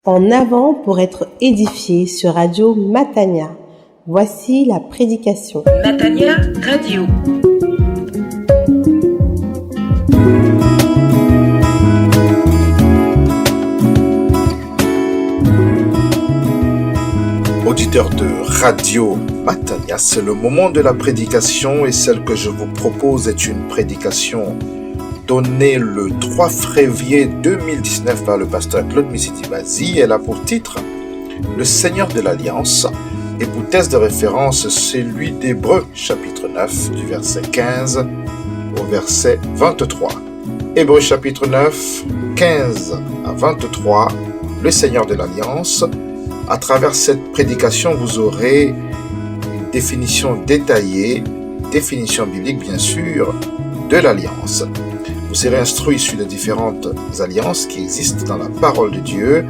En avant pour être édifié sur Radio Matania. Voici la prédication. Matania Radio. Auditeurs de Radio Matania, c'est le moment de la prédication et celle que je vous propose est une prédication donnée le 3 février 2019 par le pasteur Claude Missiti-Bazi. Elle a pour titre « Le Seigneur de l'Alliance » et pour texte de référence celui d'Hébreux chapitre 9 du verset 15 au verset 23. Hébreux chapitre 9, 15 à 23, le Seigneur de l'Alliance. À travers cette prédication, vous aurez une définition détaillée, définition biblique bien sûr, de l'Alliance. Vous serez instruit sur les différentes alliances qui existent dans la parole de Dieu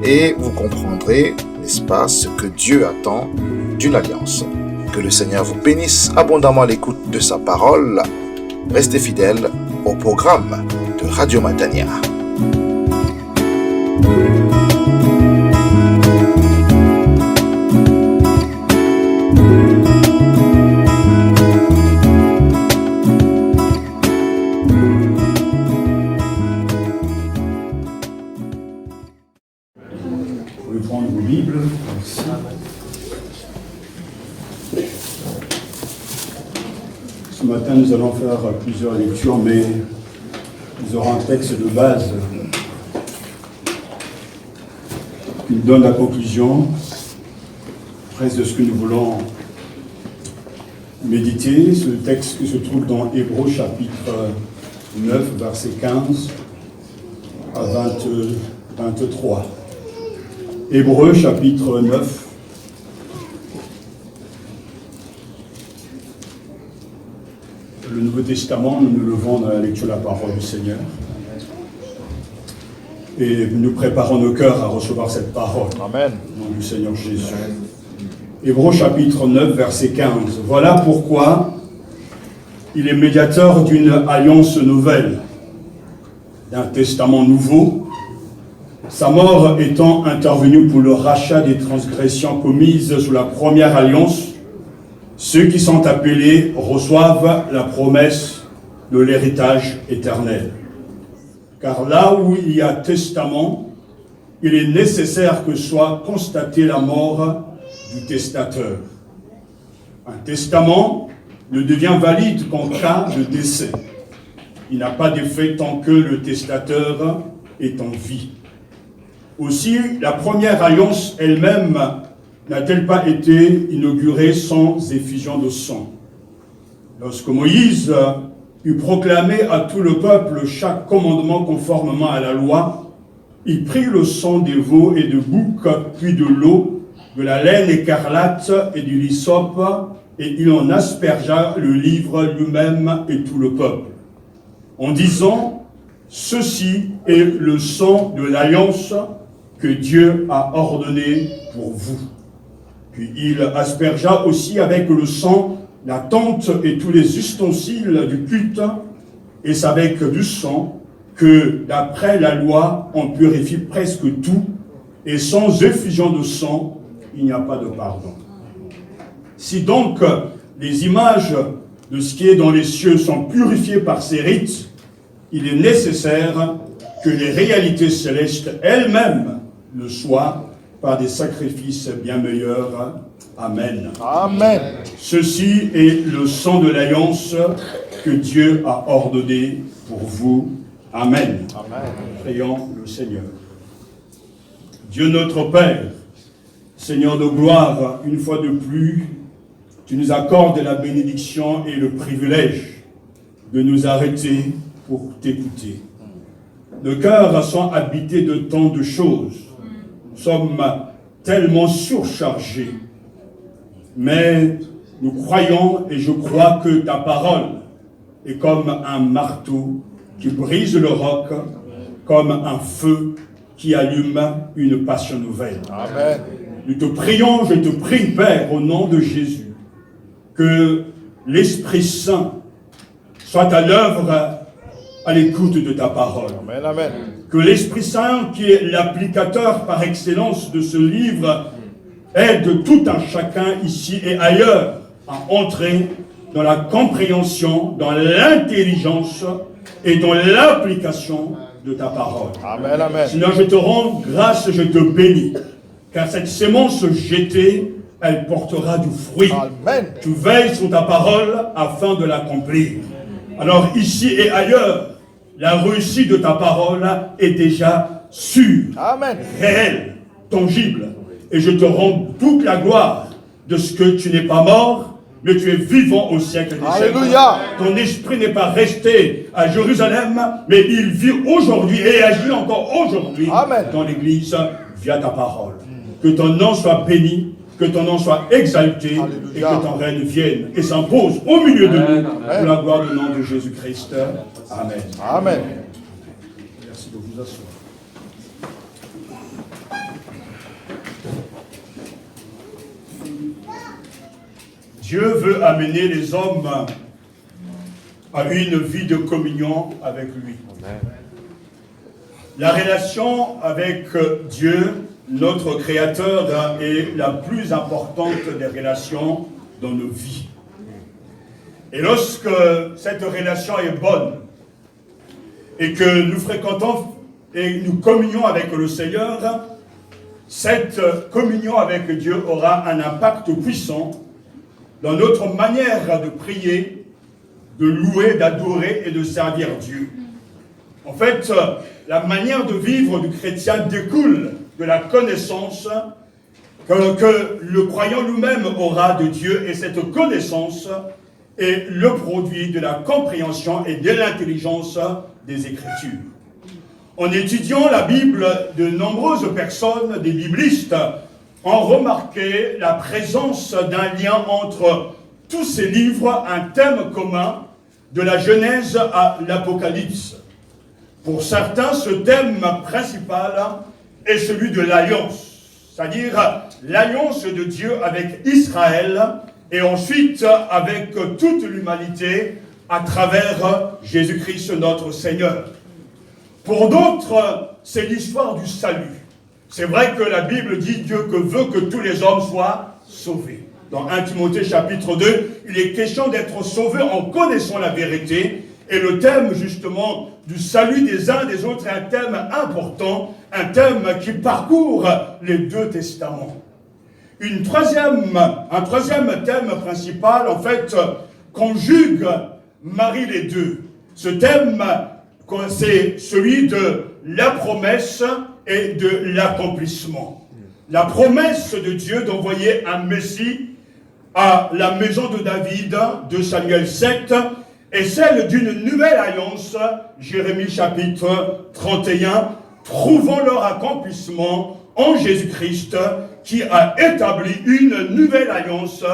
et vous comprendrez, n'est-ce pas, ce que Dieu attend d'une alliance. Que le Seigneur vous bénisse abondamment à l'écoute de sa parole. Restez fidèles au programme de Radio Matania. Vous pouvez prendre vos Bibles. Merci. Ce matin, nous allons faire plusieurs lectures, mais nous aurons un texte de base qui nous donne la conclusion presque de ce que nous voulons méditer. Ce texte qui se trouve dans Hébreux chapitre 9, verset 15 à 23. Hébreux chapitre 9. Le Nouveau Testament, nous nous levons dans la lecture de la parole du Seigneur. Et nous préparons nos cœurs à recevoir cette parole. Amen. Au nom du Seigneur Jésus. Hébreux chapitre 9, verset 15. Voilà pourquoi il est médiateur d'une alliance nouvelle, d'un testament nouveau, sa mort étant intervenue pour le rachat des transgressions commises sous la première alliance. Ceux qui sont appelés reçoivent la promesse de l'héritage éternel. Car là où il y a testament, il est nécessaire que soit constatée la mort du testateur. Un testament ne devient valide qu'en cas de décès. Il n'a pas d'effet tant que le testateur est en vie. Aussi, la première alliance elle-même n'a-t-elle pas été inaugurée sans effusion de sang? Lorsque Moïse eut proclamé à tout le peuple chaque commandement conformément à la loi, il prit le sang des veaux et de boucs, puis de l'eau, de la laine écarlate et du hysope, et il en aspergea le livre lui-même et tout le peuple, en disant « Ceci est le sang de l'alliance que Dieu a ordonné pour vous. » Puis il aspergea aussi avec le sang la tente et tous les ustensiles du culte, et c'est avec du sang que, d'après la loi, on purifie presque tout, et sans effusion de sang, il n'y a pas de pardon. Si donc les images de ce qui est dans les cieux sont purifiées par ces rites, il est nécessaire que les réalités célestes elles-mêmes le soient par des sacrifices bien meilleurs. Amen. Amen. Ceci est le sang de l'alliance que Dieu a ordonné pour vous. Amen. Amen. Prions le Seigneur. Dieu notre Père, Seigneur de gloire, une fois de plus, tu nous accordes la bénédiction et le privilège de nous arrêter pour t'écouter. Nos cœurs sont habités de tant de choses. Nous sommes tellement surchargés. Mais nous croyons et je crois que ta parole est comme un marteau qui brise le roc, comme un feu qui allume une passion nouvelle. Amen. Nous te prions, je te prie, Père, au nom de Jésus, que l'Esprit Saint soit à l'œuvre à l'écoute de ta parole. Amen, amen. Que l'Esprit Saint, qui est l'applicateur par excellence de ce livre, aide tout un chacun ici et ailleurs à entrer dans la compréhension, dans l'intelligence et dans l'application de ta parole. Amen, amen. Sinon, je te rends grâce, je te bénis, car cette sémence jetée, elle portera du fruit. Amen. Tu veilles sur ta parole afin de l'accomplir. Alors ici et ailleurs, la réussite de ta parole est déjà sûre, Amen. réelle, tangible. Et je te rends toute la gloire de ce que tu n'es pas mort, mais tu es vivant au siècle des siècles. Alléluia. Ton esprit n'est pas resté à Jérusalem, mais il vit aujourd'hui et agit encore aujourd'hui Amen. dans l'Église via ta parole. Que ton nom soit béni, que ton nom soit exalté, Alléluia. et que ton règne vienne et s'impose au milieu de nous pour la gloire du nom de Jésus-Christ. Amen. Amen. Merci de vous asseoir. Dieu veut amener les hommes à une vie de communion avec lui. La relation avec Dieu, notre Créateur, est la plus importante des relations dans nos vies. Et lorsque cette relation est bonne et que nous fréquentons et nous communions avec le Seigneur, cette communion avec Dieu aura un impact puissant dans notre manière de prier, de louer, d'adorer et de servir Dieu. En fait, la manière de vivre du chrétien découle de la connaissance que le croyant lui-même aura de Dieu, et cette connaissance est le produit de la compréhension et de l'intelligence des Écritures. En étudiant la Bible, de nombreuses personnes, des biblistes, ont remarqué la présence d'un lien entre tous ces livres, un thème commun, de la Genèse à l'Apocalypse. Pour certains, ce thème principal est celui de l'alliance, c'est-à-dire l'alliance de Dieu avec Israël et ensuite avec toute l'humanité à travers Jésus-Christ notre Seigneur. Pour d'autres, c'est l'histoire du salut. C'est vrai que la Bible dit Dieu veut que tous les hommes soient sauvés. Dans 1 Timothée chapitre 2, il est question d'être sauvé en connaissant la vérité. Et le thème justement du salut des uns des autres est un thème important, un thème qui parcourt les deux testaments. Un troisième thème principal, en fait, conjugue, marie les deux. Ce thème, c'est celui de la promesse et de l'accomplissement. La promesse de Dieu d'envoyer un Messie à la maison de David, de Samuel 7, et celle d'une nouvelle alliance, Jérémie chapitre 31, trouvant leur accomplissement en Jésus-Christ, qui a établi une nouvelle alliance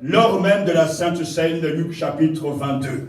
lors même de la Sainte Seine, Luc chapitre 22.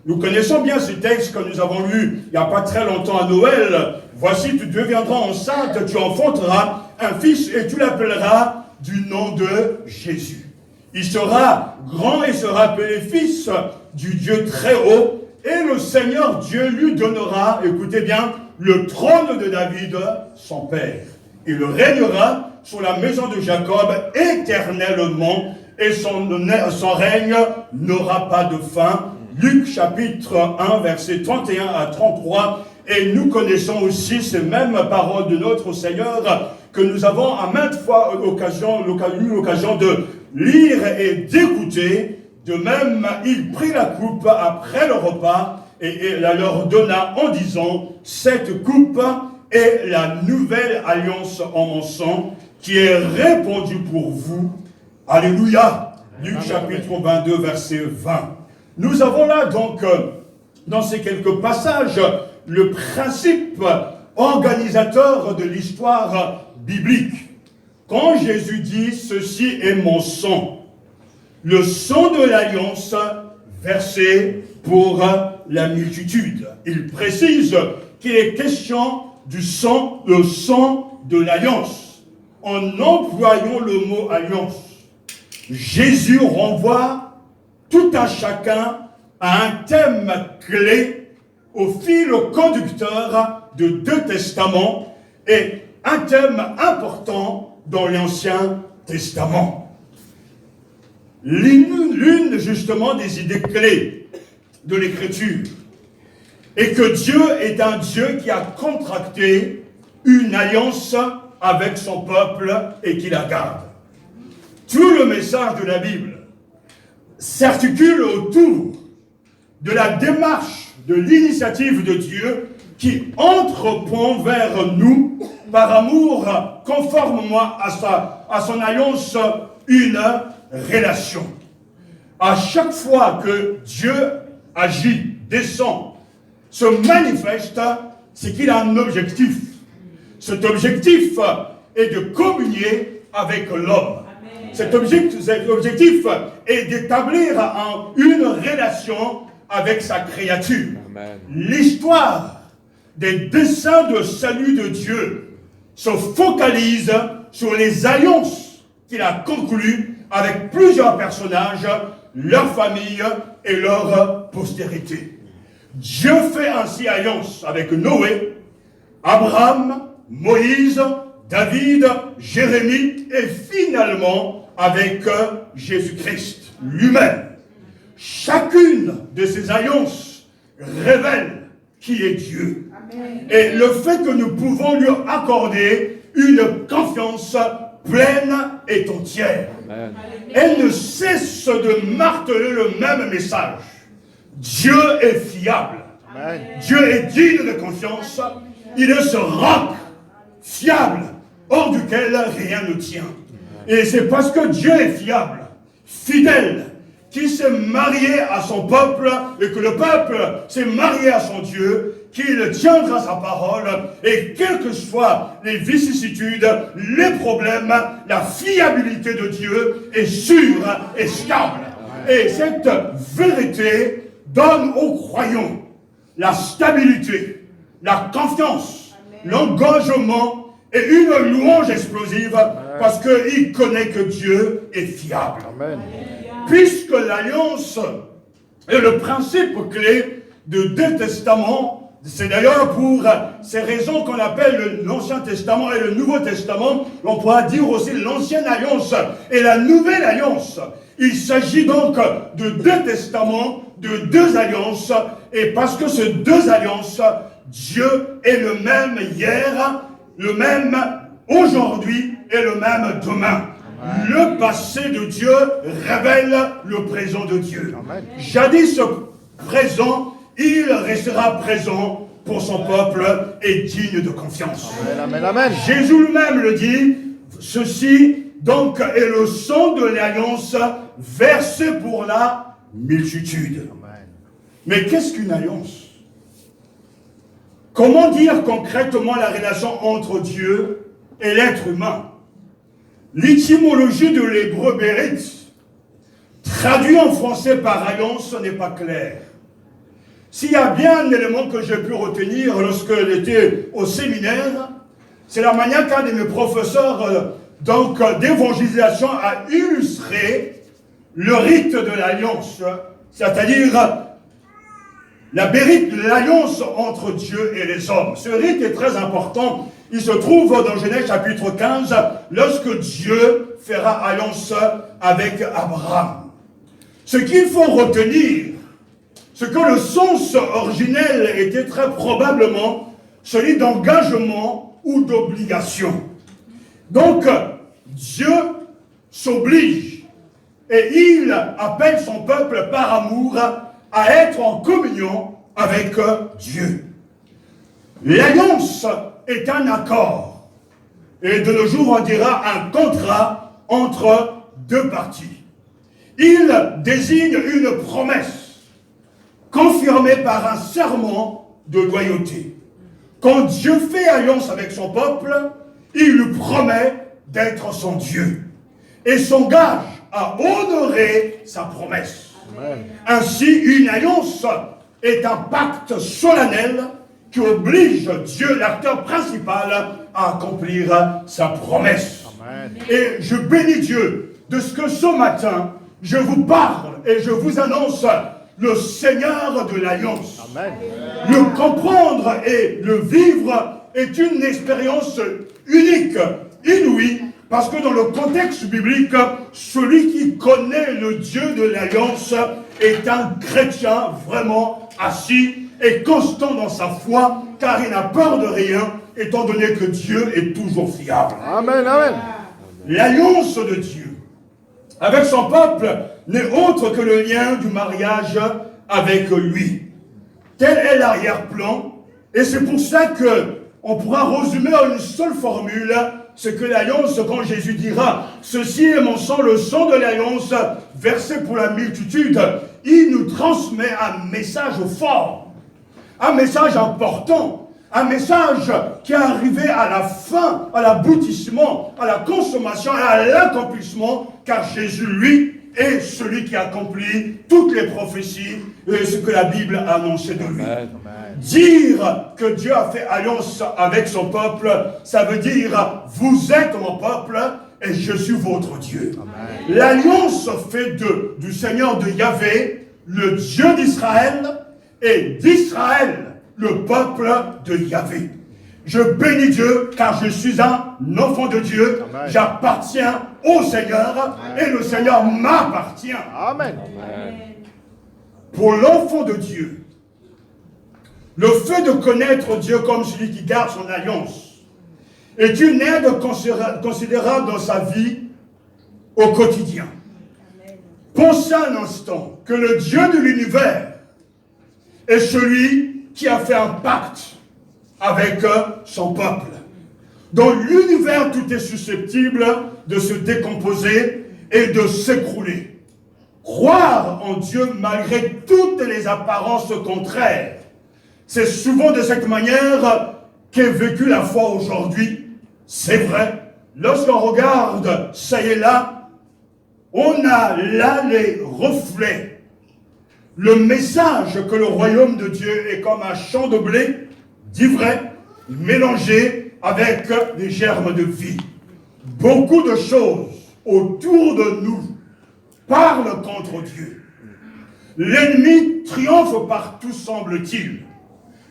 Nous connaissons bien ce texte que nous avons lu il n'y a pas très longtemps à Noël. Voici, tu deviendras enceinte, tu enfanteras un fils et tu l'appelleras du nom de Jésus. Il sera grand et sera appelé fils du Dieu très haut, et le Seigneur Dieu lui donnera, écoutez bien, le trône de David, son père. Il régnera sur la maison de Jacob éternellement, et son règne n'aura pas de fin. Luc chapitre 1, versets 31 à 33, et nous connaissons aussi ces mêmes paroles de notre Seigneur que nous avons à maintes fois eu l'occasion de lire et d'écouter. De même, il prit la coupe après le repas et la leur donna en disant, cette coupe est la nouvelle alliance en mon sang qui est répandue pour vous. Alléluia. Luc chapitre 22, verset 20. Nous avons là donc, dans ces quelques passages, le principe organisateur de l'histoire biblique. Quand Jésus dit « Ceci est mon sang », le sang de l'alliance versé pour la multitude. Il précise qu'il est question du sang, le sang de l'alliance. En employant le mot « alliance », Jésus renvoie tout un chacun à un thème clé au fil conducteur de 2 testaments et un thème important dans l'Ancien Testament. L'une justement des idées clés de l'Écriture est que Dieu est un Dieu qui a contracté une alliance avec son peuple et qui la garde. Tout le message de la Bible s'articule autour de la démarche, de l'initiative de Dieu qui entreprend vers nous, par amour, conformément à son alliance, une relation. À chaque fois que Dieu agit, descend, se manifeste, c'est qu'il a un objectif. Cet objectif est de communier avec l'homme. Cet objectif est d'établir une relation avec sa créature. L'histoire des desseins de salut de Dieu se focalise sur les alliances qu'il a conclues avec plusieurs personnages, leurs familles et leur postérité. Dieu fait ainsi alliance avec Noé, Abraham, Moïse, David, Jérémie et finalement avec Jésus-Christ lui-même. Chacune de ces alliances révèle qui est Dieu. Amen. Et le fait que nous pouvons lui accorder une confiance pleine et entière. Amen. Elle ne cesse de marteler le même message. Dieu est fiable. Amen. Dieu est digne de confiance. Il est ce roc fiable, hors duquel rien ne tient. Et c'est parce que Dieu est fiable, fidèle, qui s'est marié à son peuple et que le peuple s'est marié à son Dieu, qu'il tiendra sa parole et quelles que soient les vicissitudes, les problèmes, la fiabilité de Dieu est sûre et stable. Et cette vérité donne aux croyants la stabilité, la confiance, l'engagement et une louange explosive parce qu'il connaît que Dieu est fiable. Amen. Puisque l'alliance est le principe clé de 2 testaments, c'est d'ailleurs pour ces raisons qu'on appelle l'Ancien Testament et le Nouveau Testament, on pourra dire aussi l'Ancienne Alliance et la Nouvelle Alliance. Il s'agit donc de 2 testaments, de 2 alliances, et parce que ces 2 alliances, Dieu est le même hier, le même aujourd'hui et le même demain. Le passé de Dieu révèle le présent de Dieu. Amen. Jadis présent, il restera présent pour son peuple et digne de confiance. Amen, amen, amen. Jésus lui-même le dit, ceci donc est le sang de l'alliance versé pour la multitude. Amen. Mais qu'est-ce qu'une alliance? Comment dire concrètement la relation entre Dieu et l'être humain? L'étymologie de l'hébreu Bérit, traduit en français par alliance, n'est pas clair. S'il y a bien un élément que j'ai pu retenir lorsque j'étais au séminaire, c'est la manière qu'un de mes professeurs d'évangélisation a illustré le rite de l'alliance, c'est-à-dire l'alliance entre Dieu et les hommes. Ce rite est très important. Il se trouve dans Genèse chapitre 15, lorsque Dieu fera alliance avec Abraham. Ce qu'il faut retenir, c'est que le sens originel était très probablement celui d'engagement ou d'obligation. Donc, Dieu s'oblige et il appelle son peuple par amour à être en communion avec Dieu. L'alliance est un accord, et de nos jours on dira un contrat entre 2 parties. Il désigne une promesse, confirmée par un serment de loyauté. Quand Dieu fait alliance avec son peuple, il lui promet d'être son Dieu, et s'engage à honorer sa promesse. Amen. Ainsi, une alliance est un pacte solennel qui oblige Dieu, l'acteur principal, à accomplir sa promesse. Amen. Et je bénis Dieu de ce que ce matin, je vous parle et je vous annonce le Seigneur de l'Alliance. Amen. Le comprendre et le vivre est une expérience unique, inouïe, parce que dans le contexte biblique, celui qui connaît le Dieu de l'Alliance est un chrétien vraiment assis et constant dans sa foi, car il n'a peur de rien, étant donné que Dieu est toujours fiable. Amen, amen. L'alliance de Dieu avec son peuple n'est autre que le lien du mariage avec lui. Tel est l'arrière-plan, et c'est pour ça que on pourra résumer en une seule formule ce que l'alliance, quand Jésus dira « Ceci est mon sang, le sang de l'alliance, versé pour la multitude », il nous transmet un message fort, un message important, un message qui est arrivé à la fin, à l'aboutissement, à la consommation et à l'accomplissement, car Jésus, lui, est celui qui accomplit toutes les prophéties et ce que la Bible a annoncé de lui. Amen. Dire que Dieu a fait alliance avec son peuple, ça veut dire vous êtes mon peuple et je suis votre Dieu. L'alliance fait du Seigneur de Yahvé le Dieu d'Israël et d'Israël le peuple de Yahvé. Je bénis Dieu car je suis un enfant de Dieu. J'appartiens au Seigneur. Amen. Et le Seigneur m'appartient. Amen. Pour l'enfant de Dieu, le fait de connaître Dieu comme celui qui garde son alliance est une aide considérable dans sa vie au quotidien. Pensez un instant que le Dieu de l'univers est celui qui a fait un pacte avec son peuple. Dans l'univers, tout est susceptible de se décomposer et de s'écrouler. Croire en Dieu malgré toutes les apparences contraires, c'est souvent de cette manière qu'est vécue la foi aujourd'hui. C'est vrai, lorsqu'on regarde ça et là, on a là les reflets. Le message que le royaume de Dieu est comme un champ de blé, d'ivraie, mélangé avec des germes de vie. Beaucoup de choses autour de nous parlent contre Dieu. L'ennemi triomphe partout, semble-t-il.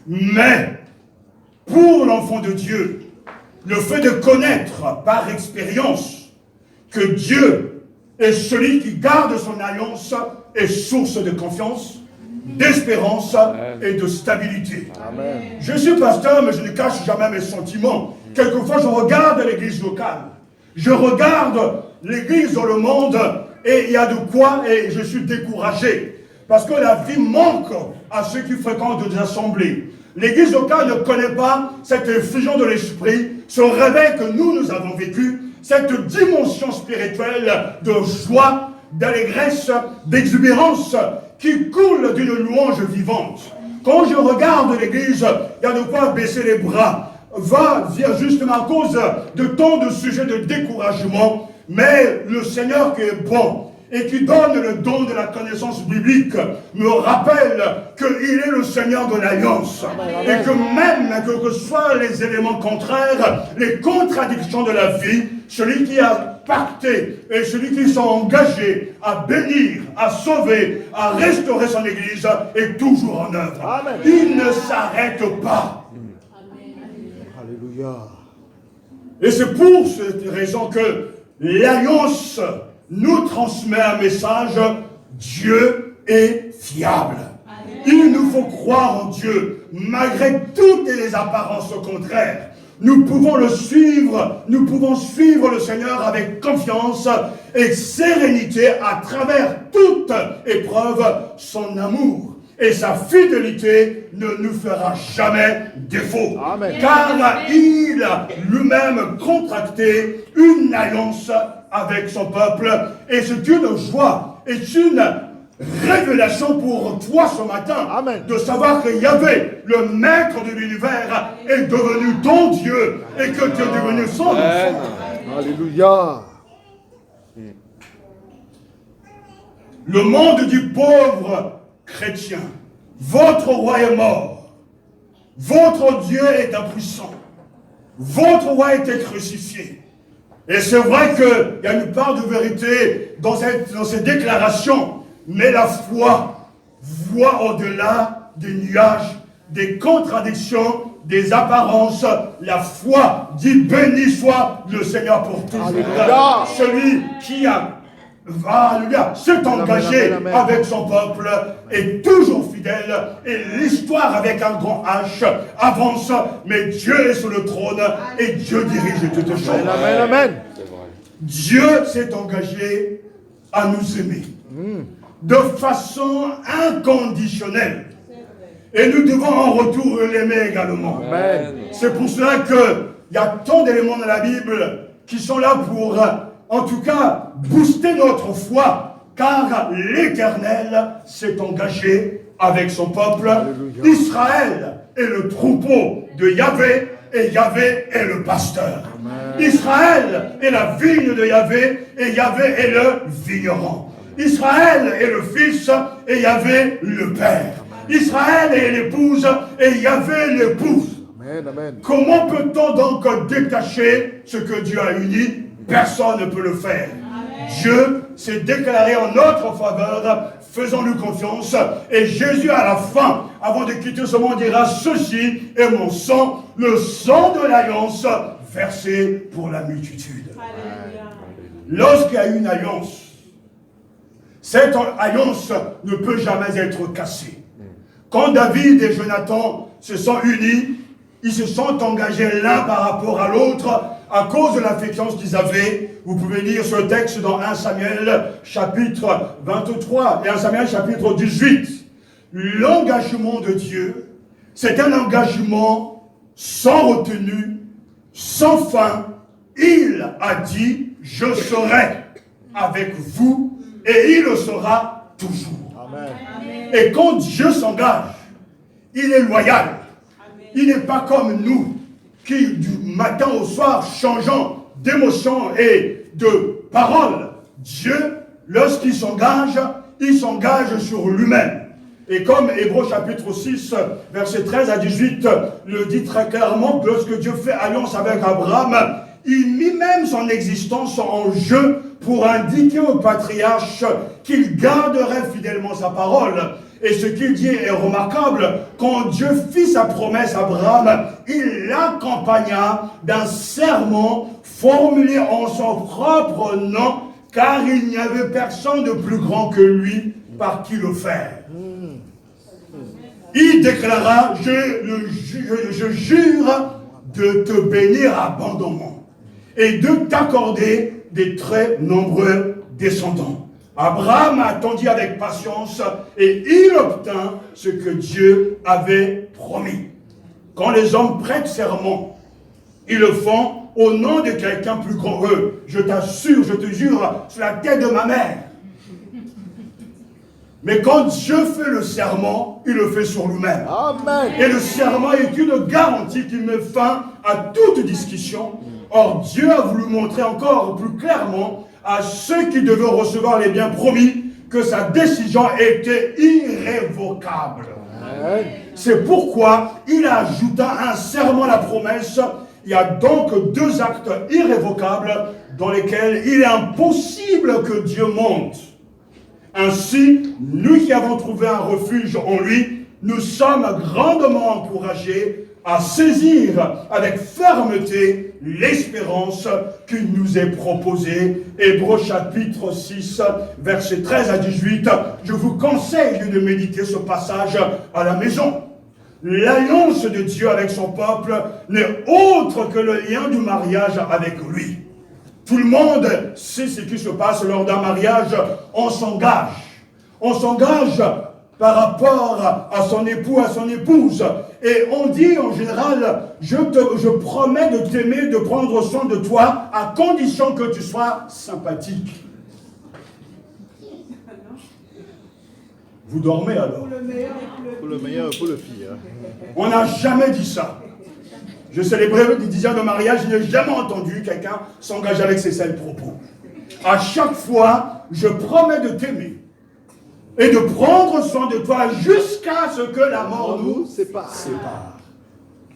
Mais, pour l'enfant de Dieu, le fait de connaître par expérience que Dieu est celui qui garde son alliance est source de confiance, d'espérance et de stabilité. Amen. Je suis pasteur, mais je ne cache jamais mes sentiments. Quelquefois, je regarde l'église locale. Je regarde l'église dans le monde et il y a de quoi et je suis découragé. Parce que la vie manque à ceux qui fréquentent des assemblées. L'église locale ne connaît pas cette effusion de l'esprit, ce réveil que nous avons vécu, cette dimension spirituelle de joie, d'allégresse, d'exubérance qui coule d'une louange vivante. Quand je regarde l'église, il y a de quoi baisser les bras. Va dire justement à cause de tant de sujets de découragement, mais le Seigneur qui est bon et qui donne le don de la connaissance biblique me rappelle qu'il est le Seigneur de l'Alliance. Et que même que ce soit les éléments contraires, les contradictions de la vie, celui qui a pacté et celui qui sont engagés à bénir, à sauver, à restaurer son Église est toujours en œuvre. Amen. Il ne s'arrête pas. Alléluia. Et c'est pour cette raison que l'Alliance nous transmet un message: Dieu est fiable. Amen. Il nous faut croire en Dieu malgré toutes les apparences contraires. Nous pouvons le suivre, nous pouvons suivre le Seigneur avec confiance et sérénité à travers toute épreuve. Son amour et sa fidélité ne nous fera jamais défaut. Amen. Car il a lui-même contracté une alliance avec son peuple. Et c'est une joie, et une révélation pour toi ce matin. Amen. De savoir que Yahvé, le maître de l'univers, est devenu ton Dieu et que tu es devenu son enfant. Alléluia. Le monde du pauvre chrétien, votre roi est mort, votre Dieu est impuissant, votre roi était crucifié. Et c'est vrai qu'il y a une part de vérité dans ces déclarations, mais la foi voit au-delà des nuages, des contradictions, des apparences. La foi dit béni soit le Seigneur pour toujours. Celui qui s'est engagé avec son peuple est toujours fidèle et l'histoire avec un grand H avance, mais Dieu est sur le trône et Dieu dirige toutes choses. Amen, amen. Dieu s'est engagé à nous aimer de façon inconditionnelle. Et nous devons en retour l'aimer également. C'est pour cela qu'il y a tant d'éléments dans la Bible qui sont là pour, en tout cas, booster notre foi, car l'Éternel s'est engagé avec son peuple. Alléluia. Israël est le troupeau de Yahvé, et Yahvé est le pasteur. Amen. Israël est la vigne de Yahvé, et Yahvé est le vigneron. Israël est le fils, et Yahvé le père. Israël est l'épouse, et Yahvé l'épouse. Amen, amen. Comment peut-on donc détacher ce que Dieu a uni? Personne ne peut le faire. Amen. Dieu s'est déclaré en notre faveur, faisons-lui confiance. Et Jésus, à la fin, avant de quitter ce monde, dira: ceci est mon sang, le sang de l'alliance, versé pour la multitude. Lorsqu'il y a une alliance, cette alliance ne peut jamais être cassée. Quand David et Jonathan se sont unis, ils se sont engagés l'un par rapport à l'autre à cause de l'affection qu'ils avaient. Vous pouvez lire ce texte dans 1 Samuel chapitre 23 et 1 Samuel chapitre 18. L'engagement de Dieu, c'est un engagement sans retenue, sans fin. Il a dit: je serai avec vous, et il le sera toujours. Amen. Et quand Dieu s'engage, il est loyal. Il n'est pas comme nous, qui du matin au soir changeons d'émotion et de parole. Dieu, lorsqu'il s'engage, il s'engage sur lui-même. Et comme Hébreux chapitre 6, versets 13 à 18, le dit très clairement, que lorsque Dieu fait alliance avec Abraham, il mit même son existence en jeu pour indiquer au patriarche qu'il garderait fidèlement sa parole. Et ce qu'il dit est remarquable. Quand Dieu fit sa promesse à Abraham, il l'accompagna d'un serment formulé en son propre nom, car il n'y avait personne de plus grand que lui par qui le faire. Il déclara: je jure de te bénir abondamment et de t'accorder des très nombreux descendants. Abraham attendit avec patience et il obtint ce que Dieu avait promis. Quand les hommes prêtent serment, ils le font au nom de quelqu'un plus grand qu'eux. Je t'assure, je te jure, sur la tête de ma mère. Mais quand Dieu fait le serment, il le fait sur lui-même. Amen. Et le serment est une garantie qui met fin à toute discussion. Or, Dieu a voulu montrer encore plus clairement à ceux qui devaient recevoir les biens promis que sa décision était irrévocable. C'est pourquoi il ajouta un serment à la promesse. Il y a donc deux actes irrévocables dans lesquels il est impossible que Dieu monte. Ainsi, nous qui avons trouvé un refuge en lui, nous sommes grandement encouragés à saisir avec fermeté l'espérance qui nous est proposée. Hébreux chapitre 6, versets 13 à 18. Je vous conseille de méditer ce passage à la maison. L'alliance de Dieu avec son peuple n'est autre que le lien du mariage avec lui. Tout le monde sait ce qui se passe lors d'un mariage. On s'engage. On s'engage par rapport à son époux, à son épouse. Et on dit en général, je promets de t'aimer, de prendre soin de toi, à condition que tu sois sympathique. Vous dormez alors? Pour le meilleur et pour le pire. On n'a jamais dit ça. Je célébrais des 10 ans de mariage, je n'ai jamais entendu quelqu'un s'engager avec ces seuls propos. À chaque fois, je promets de t'aimer et de prendre soin de toi jusqu'à ce que la mort nous sépare.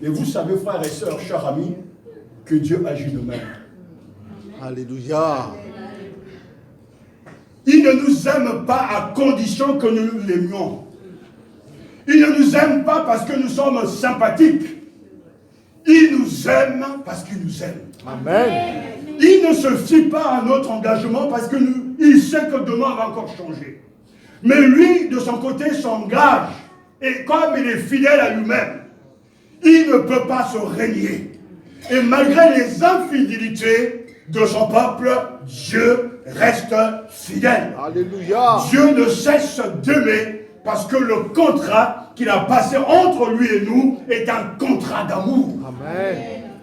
Et vous savez, frères et sœurs, chers amis, que Dieu agit de même. Alléluia. Il ne nous aime pas à condition que nous l'aimions. Il ne nous aime pas parce que nous sommes sympathiques. Il nous aime parce qu'il nous aime. Amen. Il ne se fie pas à notre engagement parce que il sait que demain va encore changer. Mais lui, de son côté, s'engage. Et comme il est fidèle à lui-même, il ne peut pas se régner. Et malgré les infidélités de son peuple, Dieu reste fidèle. Alléluia. Dieu ne cesse d'aimer parce que le contrat qu'il a passé entre lui et nous est un contrat d'amour. Amen.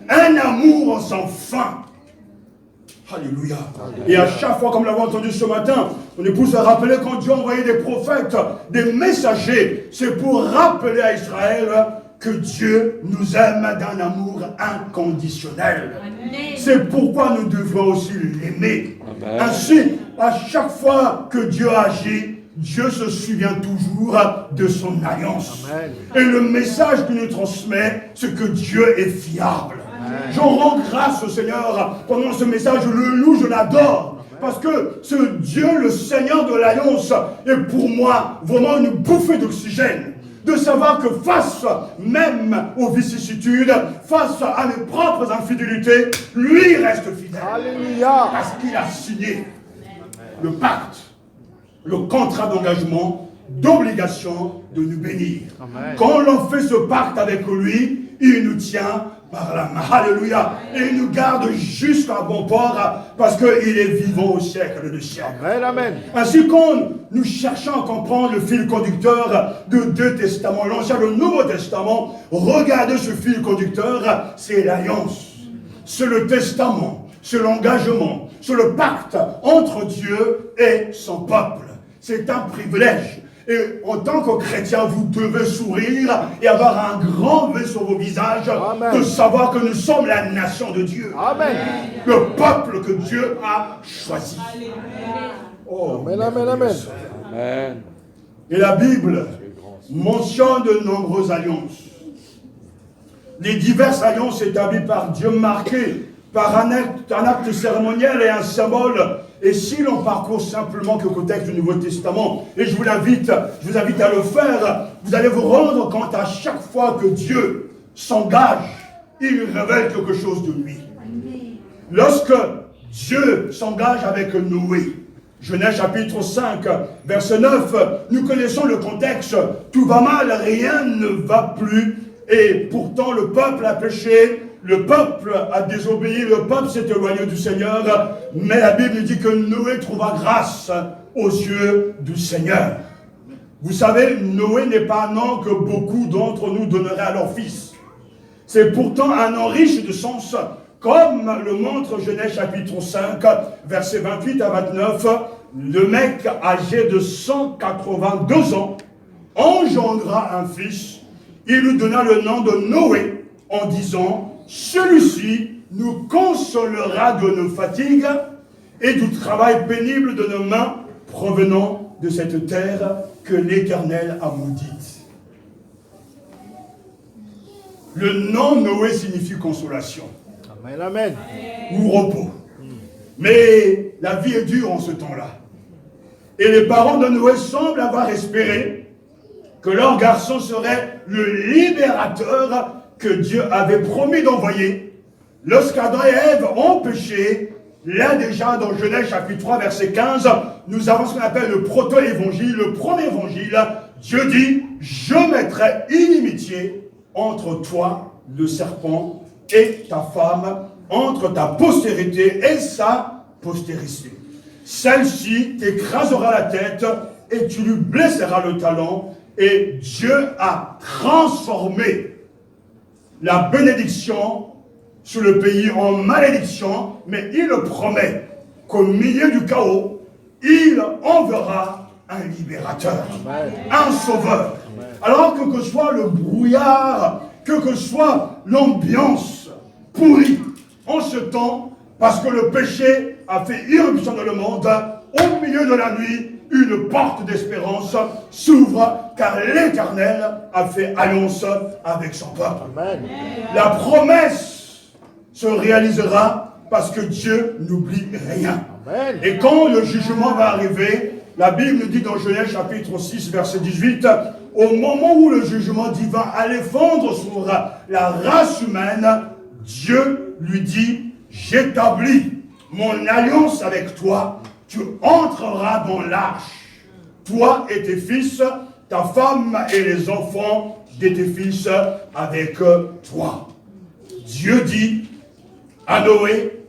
Un amour sans fin. Alléluia. Et à chaque fois, comme nous l'avons entendu ce matin, on est poussé à rappeler quand Dieu a envoyé des prophètes, des messagers, c'est pour rappeler à Israël que Dieu nous aime d'un amour inconditionnel. C'est pourquoi nous devons aussi l'aimer. Ainsi, à chaque fois que Dieu agit, Dieu se souvient toujours de son alliance. Amen. Et le message qu'il nous transmet, c'est que Dieu est fiable. Je rends grâce au Seigneur pendant ce message, je le loue, je l'adore. Parce que ce Dieu, le Seigneur de l'Alliance, est pour moi vraiment une bouffée d'oxygène. De savoir que face même aux vicissitudes, face à mes propres infidélités, lui reste fidèle. Alléluia. Parce qu'il a signé le pacte, le contrat d'engagement, d'obligation de nous bénir. Amen. Quand l'on fait ce pacte avec lui, il nous tient par la main. Alléluia. Et il nous garde jusqu'à bon port parce qu'il est vivant au siècle de siècle. Amen, amen. Ainsi, quand nous cherchons à comprendre le fil conducteur de deux testaments, l'Ancien et le Nouveau Testament, regardez ce fil conducteur, c'est l'alliance, c'est le testament, c'est l'engagement, c'est le pacte entre Dieu et son peuple. C'est un privilège. Et en tant que chrétien, vous devez sourire et avoir un grand V sur vos visages. Amen. De savoir que nous sommes la nation de Dieu. Amen. Le peuple que Dieu a choisi. Oh, Amen, amen, amen. Amen. et la Bible mentionne de nombreuses alliances. Les diverses alliances établies par Dieu, marquées par un acte cérémoniel et un symbole. Et si l'on parcourt simplement quelques textes du Nouveau Testament, et je vous invite à le faire, vous allez vous rendre compte à chaque fois que Dieu s'engage, il révèle quelque chose de lui. Lorsque Dieu s'engage avec Noé, Genèse chapitre 5, verset 9, nous connaissons le contexte. Tout va mal, rien ne va plus, et pourtant le peuple a péché. Le peuple a désobéi, le peuple s'est éloigné du Seigneur, mais la Bible dit que Noé trouva grâce aux yeux du Seigneur. Vous savez, Noé n'est pas un nom que beaucoup d'entre nous donneraient à leur fils. C'est pourtant un nom riche de sens, comme le montre Genèse chapitre 5, versets 28 à 29. Le mec âgé de 182 ans engendra un fils. Il lui donna le nom de Noé en disant: celui-ci nous consolera de nos fatigues et du travail pénible de nos mains provenant de cette terre que l'Éternel a maudite. Le nom Noé signifie consolation. Amen, amen. Ou repos. Mais la vie est dure en ce temps-là. Et les parents de Noé semblent avoir espéré que leur garçon serait le libérateur que Dieu avait promis d'envoyer. Lorsqu'Adam et Ève ont péché, là déjà dans Genèse chapitre 3 verset 15, nous avons ce qu'on appelle le proto-évangile, le premier évangile. Dieu dit: je mettrai inimitié entre toi, le serpent, et ta femme, entre ta postérité et sa postérité. Celle-ci t'écrasera la tête et tu lui blesseras le talon. Et Dieu a transformé la bénédiction sur le pays en malédiction, mais il promet qu'au milieu du chaos, il enverra un libérateur, un sauveur. Alors que soit le brouillard, que soit l'ambiance pourrie en ce temps, parce que le péché a fait irruption dans le monde, au milieu de la nuit, une porte d'espérance s'ouvre, car l'Éternel a fait alliance avec son peuple. Amen. La promesse se réalisera parce que Dieu n'oublie rien. Amen. Et quand le jugement va arriver, la Bible nous dit dans Genèse chapitre 6, verset 18, au moment où le jugement divin allait fondre sur la race humaine, Dieu lui dit, j'établis mon alliance avec toi, tu entreras dans l'arche, toi et tes fils, ta femme et les enfants de tes fils avec toi. Dieu dit à Noé,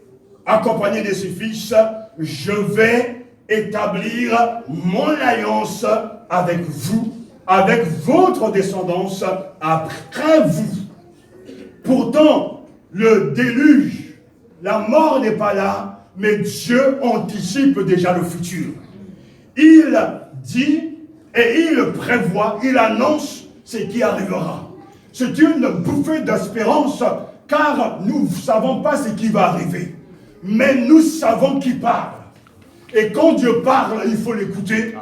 accompagné de ses fils, je vais établir mon alliance avec vous, avec votre descendance après vous. Pourtant, le déluge, la mort n'est pas là, mais Dieu anticipe déjà le futur. Il dit et il prévoit, il annonce ce qui arrivera. C'est une bouffée d'espérance, car nous ne savons pas ce qui va arriver. Mais nous savons qui parle. Et quand Dieu parle, il faut l'écouter.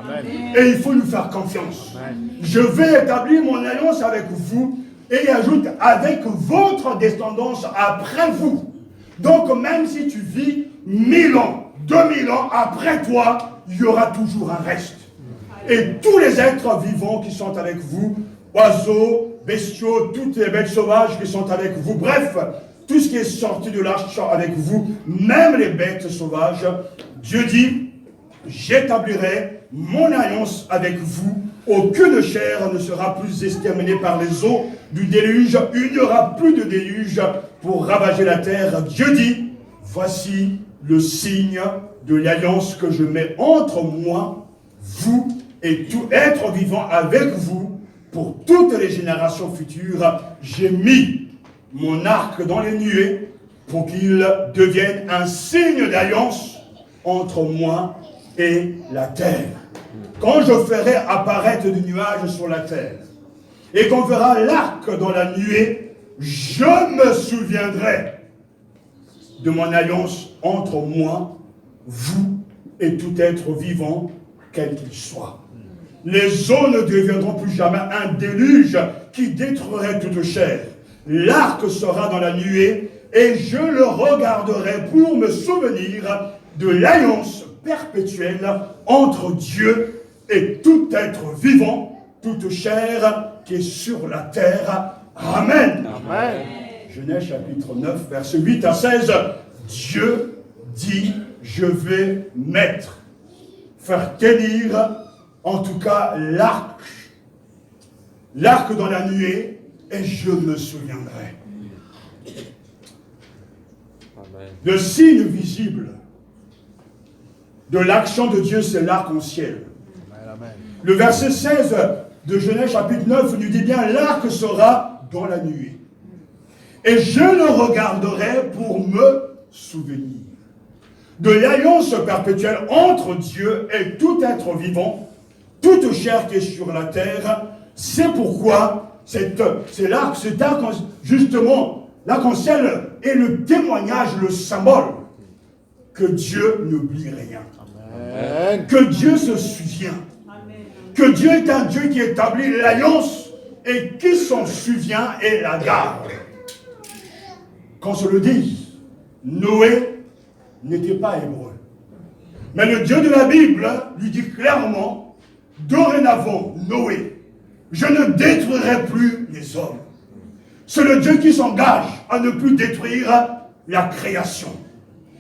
Et il faut nous faire confiance. Amen. Je vais établir mon alliance avec vous, et il ajoute avec votre descendance après vous. Donc même si tu vis 1000 ans, 2000 ans après toi, il y aura toujours un reste. Et tous les êtres vivants qui sont avec vous, oiseaux, bestiaux, toutes les bêtes sauvages qui sont avec vous, bref, tout ce qui est sorti de l'arche sont avec vous, même les bêtes sauvages. Dieu dit, j'établirai mon alliance avec vous, aucune chair ne sera plus exterminée par les eaux du déluge, il n'y aura plus de déluge pour ravager la terre. Dieu dit, voici le signe de l'alliance que je mets entre moi, vous et tout être vivant avec vous pour toutes les générations futures. J'ai mis mon arc dans les nuées pour qu'il devienne un signe d'alliance entre moi et la terre. Quand je ferai apparaître des nuages sur la terre et qu'on verra l'arc dans la nuée, je me souviendrai de mon alliance entre moi, vous et tout être vivant, quel qu'il soit. Les eaux ne deviendront plus jamais un déluge qui détruirait toute chair. L'arc sera dans la nuée et je le regarderai pour me souvenir de l'alliance perpétuelle entre Dieu et tout être vivant, toute chair qui est sur la terre. Amen. Amen. Genèse chapitre 9, versets 8 à 16. Dieu dit, je vais faire tenir, en tout cas, l'arc dans la nuée, et je me souviendrai. Amen. Le signe visible de l'action de Dieu, c'est l'arc-en-ciel. Amen. Le verset 16 de Genèse chapitre 9 nous dit bien, l'arc sera dans la nuée. Et je le regarderai pour me souvenir de l'alliance perpétuelle entre Dieu et tout être vivant, toute chair qui est sur la terre. C'est pourquoi c'est l'arc, justement, l'arc-en-ciel est le témoignage, le symbole que Dieu n'oublie rien. Amen. Que Dieu se souvient. Amen. Que Dieu est un Dieu qui établit l'alliance et qui s'en souvient et la garde. Qu'on se le dise, Noé n'était pas hébreu. Mais le Dieu de la Bible lui dit clairement, dorénavant, Noé, je ne détruirai plus les hommes. C'est le Dieu qui s'engage à ne plus détruire la création.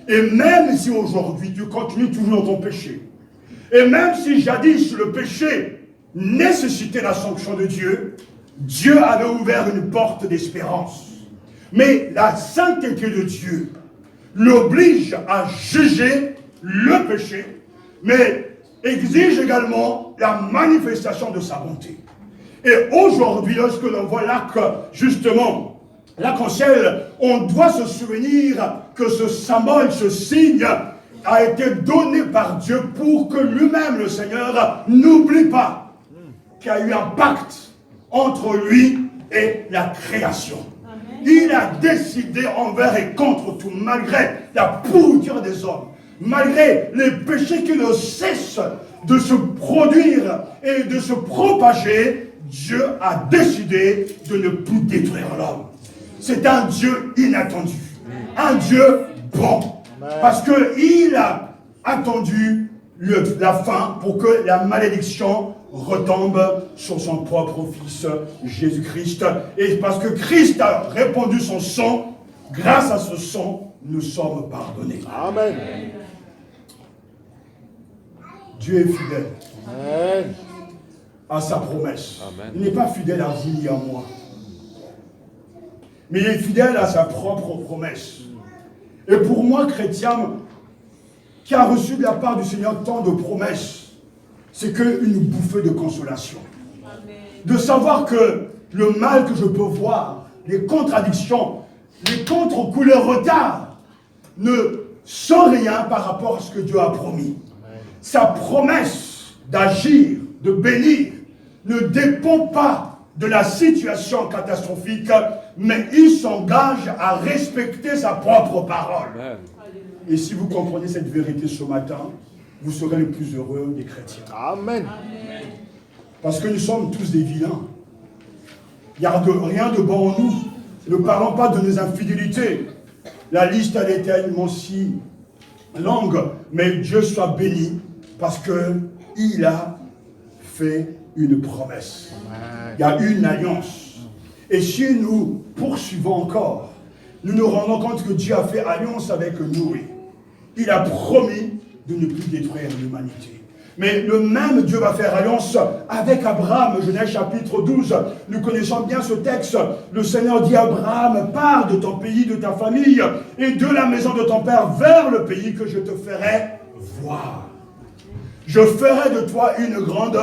Et même si aujourd'hui tu continues toujours dans ton péché, et même si jadis le péché nécessitait la sanction de Dieu, Dieu avait ouvert une porte d'espérance. Mais la sainteté de Dieu l'oblige à juger le péché, mais exige également la manifestation de sa bonté. Et aujourd'hui, lorsque l'on voit justement, l'arc-en-ciel, on doit se souvenir que ce symbole, ce signe, a été donné par Dieu pour que lui-même, le Seigneur, n'oublie pas qu'il y a eu un pacte entre lui et la création. Il a décidé envers et contre tout, malgré la pourriture des hommes, malgré les péchés qui ne cessent de se produire et de se propager, Dieu a décidé de ne plus détruire l'homme. C'est un Dieu inattendu, un Dieu bon, parce qu'il a attendu la fin pour que la malédiction retombe sur son propre Fils, Jésus-Christ. Et parce que Christ a répandu son sang, grâce à ce sang, nous sommes pardonnés. Amen. Dieu est fidèle Amen. à sa promesse. Amen. Il n'est pas fidèle à vous ni à moi. Mais il est fidèle à sa propre promesse. Et pour moi, chrétien, qui a reçu de la part du Seigneur tant de promesses, c'est qu'une bouffée de consolation. Amen. De savoir que le mal que je peux voir, les contradictions, les contre-coups, les retards, ne sont rien par rapport à ce que Dieu a promis. Amen. Sa promesse d'agir, de bénir, ne dépend pas de la situation catastrophique, mais il s'engage à respecter sa propre parole. Amen. Et si vous comprenez cette vérité ce matin, vous serez le plus heureux des chrétiens. Amen. Parce que nous sommes tous des vilains. Il n'y a rien de bon en nous. Ne parlons pas de nos infidélités. La liste, elle est tellement si longue. Mais Dieu soit béni parce qu'il a fait une promesse. Il y a une alliance. Et si nous poursuivons encore, nous nous rendons compte que Dieu a fait alliance avec Noé. Il a promis de ne plus détruire l'humanité. Mais le même Dieu va faire alliance avec Abraham, Genèse chapitre 12. Nous connaissons bien ce texte. Le Seigneur dit à Abraham, pars de ton pays, de ta famille et de la maison de ton père vers le pays que je te ferai voir. Je ferai de toi une grande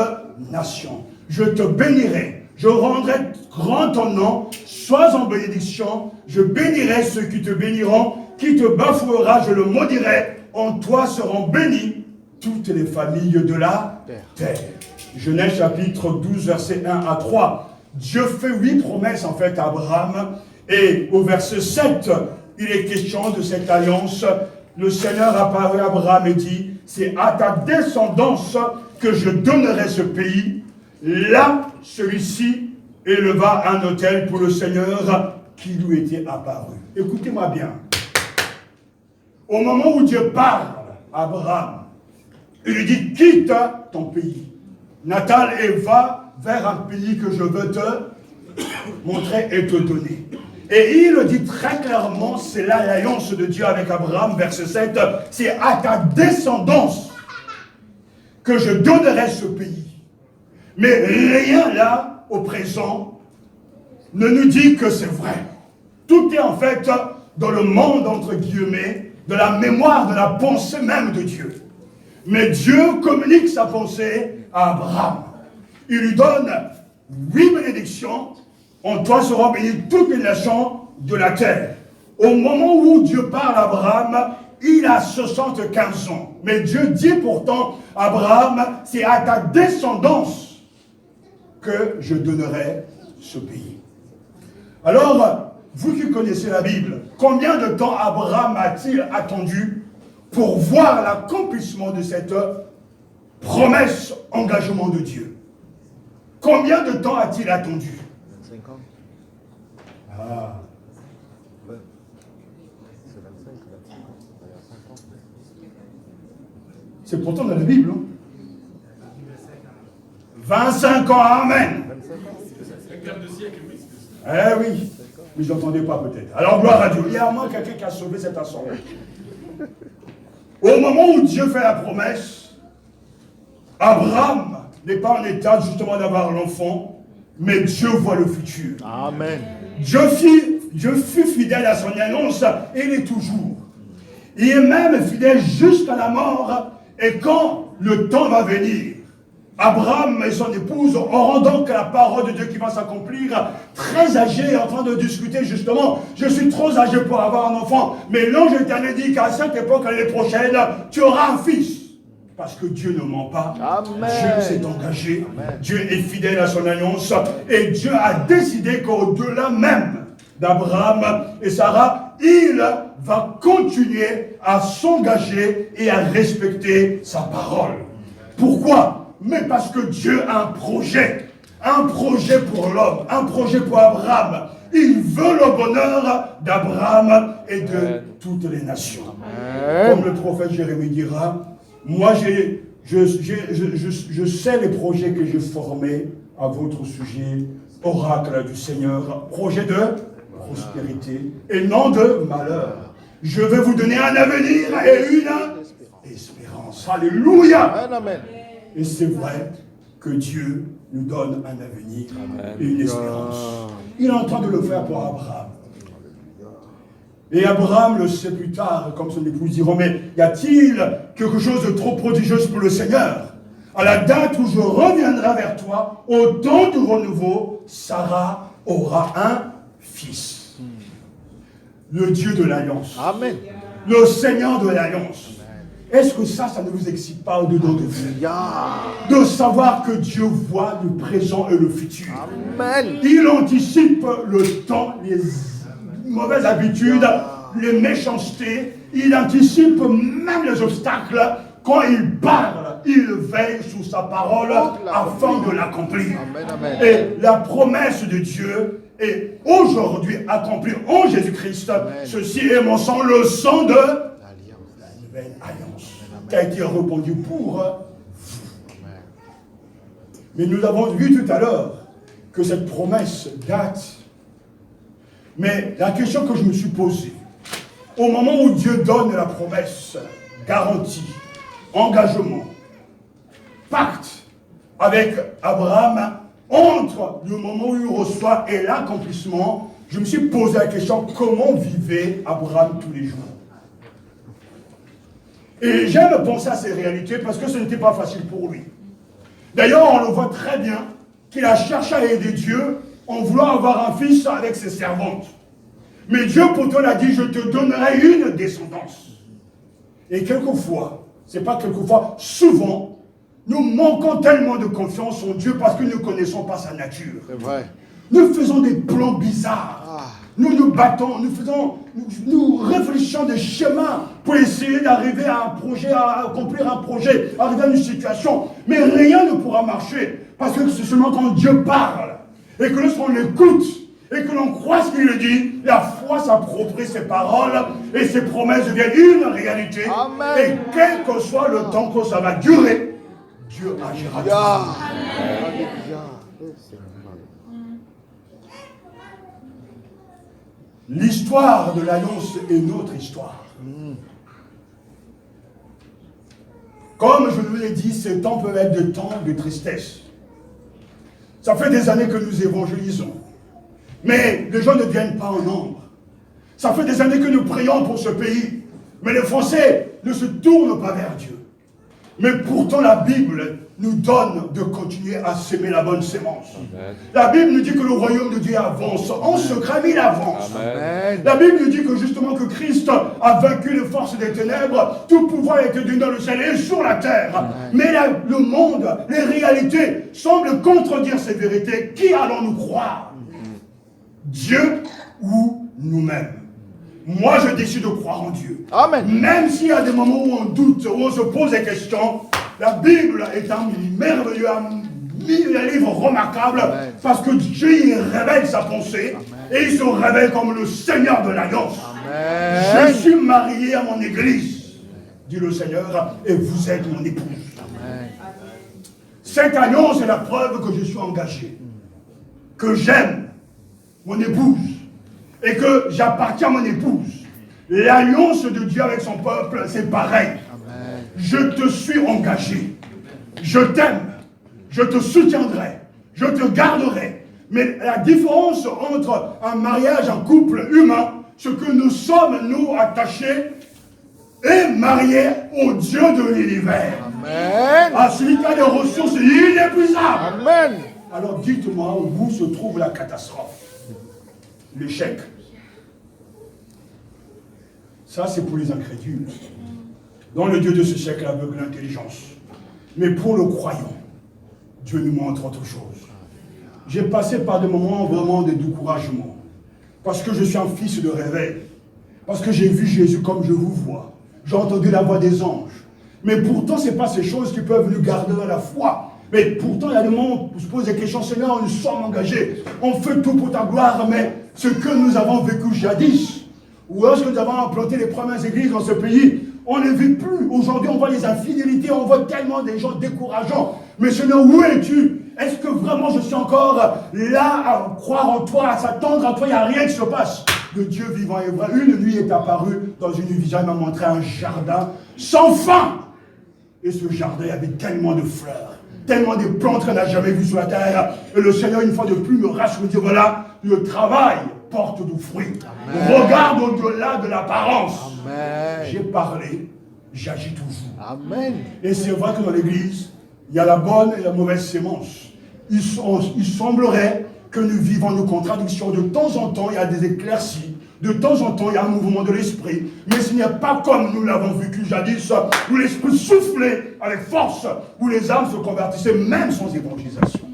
nation. Je te bénirai. Je rendrai grand ton nom. Sois en bénédiction. Je bénirai ceux qui te béniront. Qui te bafouera, je le maudirai. En toi seront bénies toutes les familles de la terre. Genèse chapitre 12, versets 1 à 3. Dieu fait 8 promesses en fait à Abraham. Et au verset 7, il est question de cette alliance. Le Seigneur apparaît à Abraham et dit, c'est à ta descendance que je donnerai ce pays. Là, celui-ci éleva un autel pour le Seigneur qui lui était apparu. Écoutez-moi bien. Au moment où Dieu parle à Abraham, il lui dit, quitte ton pays, Natal, et va vers un pays que je veux te montrer et te donner. Et il le dit très clairement, c'est là l'alliance de Dieu avec Abraham, verset 7, c'est à ta descendance que je donnerai ce pays. Mais rien là, au présent, ne nous dit que c'est vrai. Tout est en fait dans le monde, entre guillemets, de la mémoire, de la pensée même de Dieu. Mais Dieu communique sa pensée à Abraham. Il lui donne 8 bénédictions. En toi seront bénies toutes les nations de la terre. Au moment où Dieu parle à Abraham, il a 75 ans. Mais Dieu dit pourtant à Abraham, c'est à ta descendance que je donnerai ce pays. Alors, vous qui connaissez la Bible, combien de temps Abraham a-t-il attendu pour voir l'accomplissement de cette promesse, engagement de Dieu? Combien de temps a-t-il attendu? 25 ans. Ah. C'est 25 ans. Il y a 5 ans. C'est pourtant dans la Bible. Hein? 25 ans, amen. 25 ans. Eh oui, mais je n'entendais pas peut-être. Alors gloire à Dieu. Il y a au moins quelqu'un qui a sauvé cette assemblée. Au moment où Dieu fait la promesse, Abraham n'est pas en état justement d'avoir l'enfant, mais Dieu voit le futur. Amen. Dieu fut fidèle à son annonce et il est toujours. Il est même fidèle jusqu'à la mort. Et quand le temps va venir, Abraham et son épouse auront donc la parole de Dieu qui va s'accomplir, très âgés, en train de discuter justement. Je suis trop âgé pour avoir un enfant, mais l'ange éternel dit qu'à cette époque, l'année prochaine, tu auras un fils. Parce que Dieu ne ment pas. Amen. Dieu s'est engagé. Amen. Dieu est fidèle à son alliance. Et Dieu a décidé qu'au-delà même d'Abraham et Sarah, il va continuer à s'engager et à respecter sa parole. Pourquoi? Mais parce que Dieu a un projet pour l'homme, un projet pour Abraham. Il veut le bonheur d'Abraham et de toutes les nations. Amen. Comme le prophète Jérémie dira, moi j'ai Je sais les projets que j'ai formés à votre sujet, oracle du Seigneur, projet de prospérité et non de malheur. Je vais vous donner un avenir et une espérance. Alléluia. Amen. Et c'est vrai que Dieu nous donne un avenir et une espérance. Il est en train de le faire pour Abraham. Et Abraham le sait plus tard, comme son épouse diront, mais y a-t-il quelque chose de trop prodigieux pour le Seigneur? À la date où je reviendrai vers toi, au temps du renouveau, Sarah aura un fils. Le Dieu de l'Alliance. Amen. Le Seigneur de l'Alliance. Est-ce que ça ne vous excite pas au-dedans de vous? De savoir que Dieu voit le présent et le futur. Amen. Il anticipe le temps, les mauvaises habitudes, les méchancetés. Il anticipe même les obstacles. Quand il parle, il veille sur sa parole afin de l'accomplir. Et la promesse de Dieu est aujourd'hui accomplie en Jésus-Christ. Ceci est mon sang, le sang de la nouvelle alliance qui a été répandu pour vous. Mais nous avons vu tout à l'heure que cette promesse date. Mais la question que je me suis posée, au moment où Dieu donne la promesse, garantie, engagement, pacte avec Abraham, entre le moment où il reçoit et l'accomplissement, je me suis posé la question, comment vivait Abraham tous les jours? Et j'aime penser à ces réalités parce que ce n'était pas facile pour lui. D'ailleurs, on le voit très bien qu'il a cherché à aider Dieu en voulant avoir un fils avec ses servantes. Mais Dieu pourtant l'a dit, je te donnerai une descendance. Et quelquefois, c'est pas quelquefois, souvent, nous manquons tellement de confiance en Dieu parce que nous ne connaissons pas sa nature. C'est vrai. Nous faisons des plans bizarres. Nous nous battons, nous réfléchissons des chemins pour essayer d'arriver à un projet, à accomplir un projet, arriver à une situation. Mais rien ne pourra marcher parce que c'est seulement quand Dieu parle et que lorsqu'on l'écoute et que l'on croit ce qu'il dit, la foi s'approprie ses paroles et ses promesses deviennent une réalité. Amen. Et quel que soit le temps que ça va durer, Dieu agira. L'histoire de l'alliance est notre histoire. Comme je vous l'ai dit, ces temps peuvent être des temps de tristesse. Ça fait des années que nous évangélisons. Mais les gens ne viennent pas en nombre. Ça fait des années que nous prions pour ce pays. Mais les Français ne se tournent pas vers Dieu. Mais pourtant la Bible nous donne de continuer à s'aimer la bonne sémence. Amen. La Bible nous dit que le royaume de Dieu avance. En secret, mais il avance. Amen. La Bible nous dit que justement que Christ a vaincu les forces des ténèbres. Tout pouvoir est donné dans le ciel et sur la terre. Amen. Mais le monde, les réalités semblent contredire ces vérités. Qui allons-nous croire? Dieu ou nous-mêmes? Moi, je décide de croire en Dieu. Amen. Même s'il y a des moments où on doute, où on se pose des questions, la Bible est un merveilleux, un livre remarquable. Amen. Parce que Dieu il révèle sa pensée. Amen. Et il se révèle comme le Seigneur de l'Alliance. Je suis marié à mon église, dit le Seigneur, et vous êtes mon épouse. Amen. Cette alliance est la preuve que je suis engagé, que j'aime mon épouse, et que j'appartiens à mon épouse. L'alliance de Dieu avec son peuple, c'est pareil. Amen. Je te suis engagé. Je t'aime. Je te soutiendrai. Je te garderai. Mais la différence entre un mariage, un couple humain, c'est que nous sommes, nous, attachés et mariés au Dieu de l'univers. À celui qui a des ressources inépuisables. Amen. Alors dites-moi où se trouve la catastrophe, l'échec. Ça, c'est pour les incrédules. Dans le Dieu de ce siècle aveugle l'intelligence. Mais pour le croyant, Dieu nous montre autre chose. J'ai passé par des moments vraiment de découragement. Parce que je suis un fils de réveil. Parce que j'ai vu Jésus comme je vous vois. J'ai entendu la voix des anges. Mais pourtant, ce n'est pas ces choses qui peuvent nous garder dans la foi. Mais pourtant, il y a des moments où on se pose des questions. Seigneur, nous sommes engagés. On fait tout pour ta gloire. Mais ce que nous avons vécu jadis, ou lorsque nous avons implanté les premières églises dans ce pays, on ne vit plus. Aujourd'hui, on voit les infidélités, on voit tellement des gens décourageants. Mais Seigneur, où es-tu? Est-ce que vraiment je suis encore là à croire en toi, à s'attendre à toi? Il n'y a rien qui se passe. Le Dieu vivant et vrai. Une nuit est apparue dans une vision, il m'a montré un jardin sans fin. Et ce jardin, il y avait tellement de fleurs, tellement de plantes qu'on n'a jamais vues sur la terre. Et le Seigneur, une fois de plus, me rassure, me dit, voilà, le travail porte du fruit. Amen. Regarde au-delà de l'apparence. J'ai parlé, j'agis toujours. Amen. Et c'est vrai que dans l'église, il y a la bonne et la mauvaise sémence. Il semblerait que nous vivons nos contradictions. De temps en temps, il y a des éclaircies. De temps en temps, il y a un mouvement de l'esprit. Mais ce n'est pas comme nous l'avons vécu jadis, où l'esprit soufflait avec force, où les âmes se convertissaient même sans évangélisation.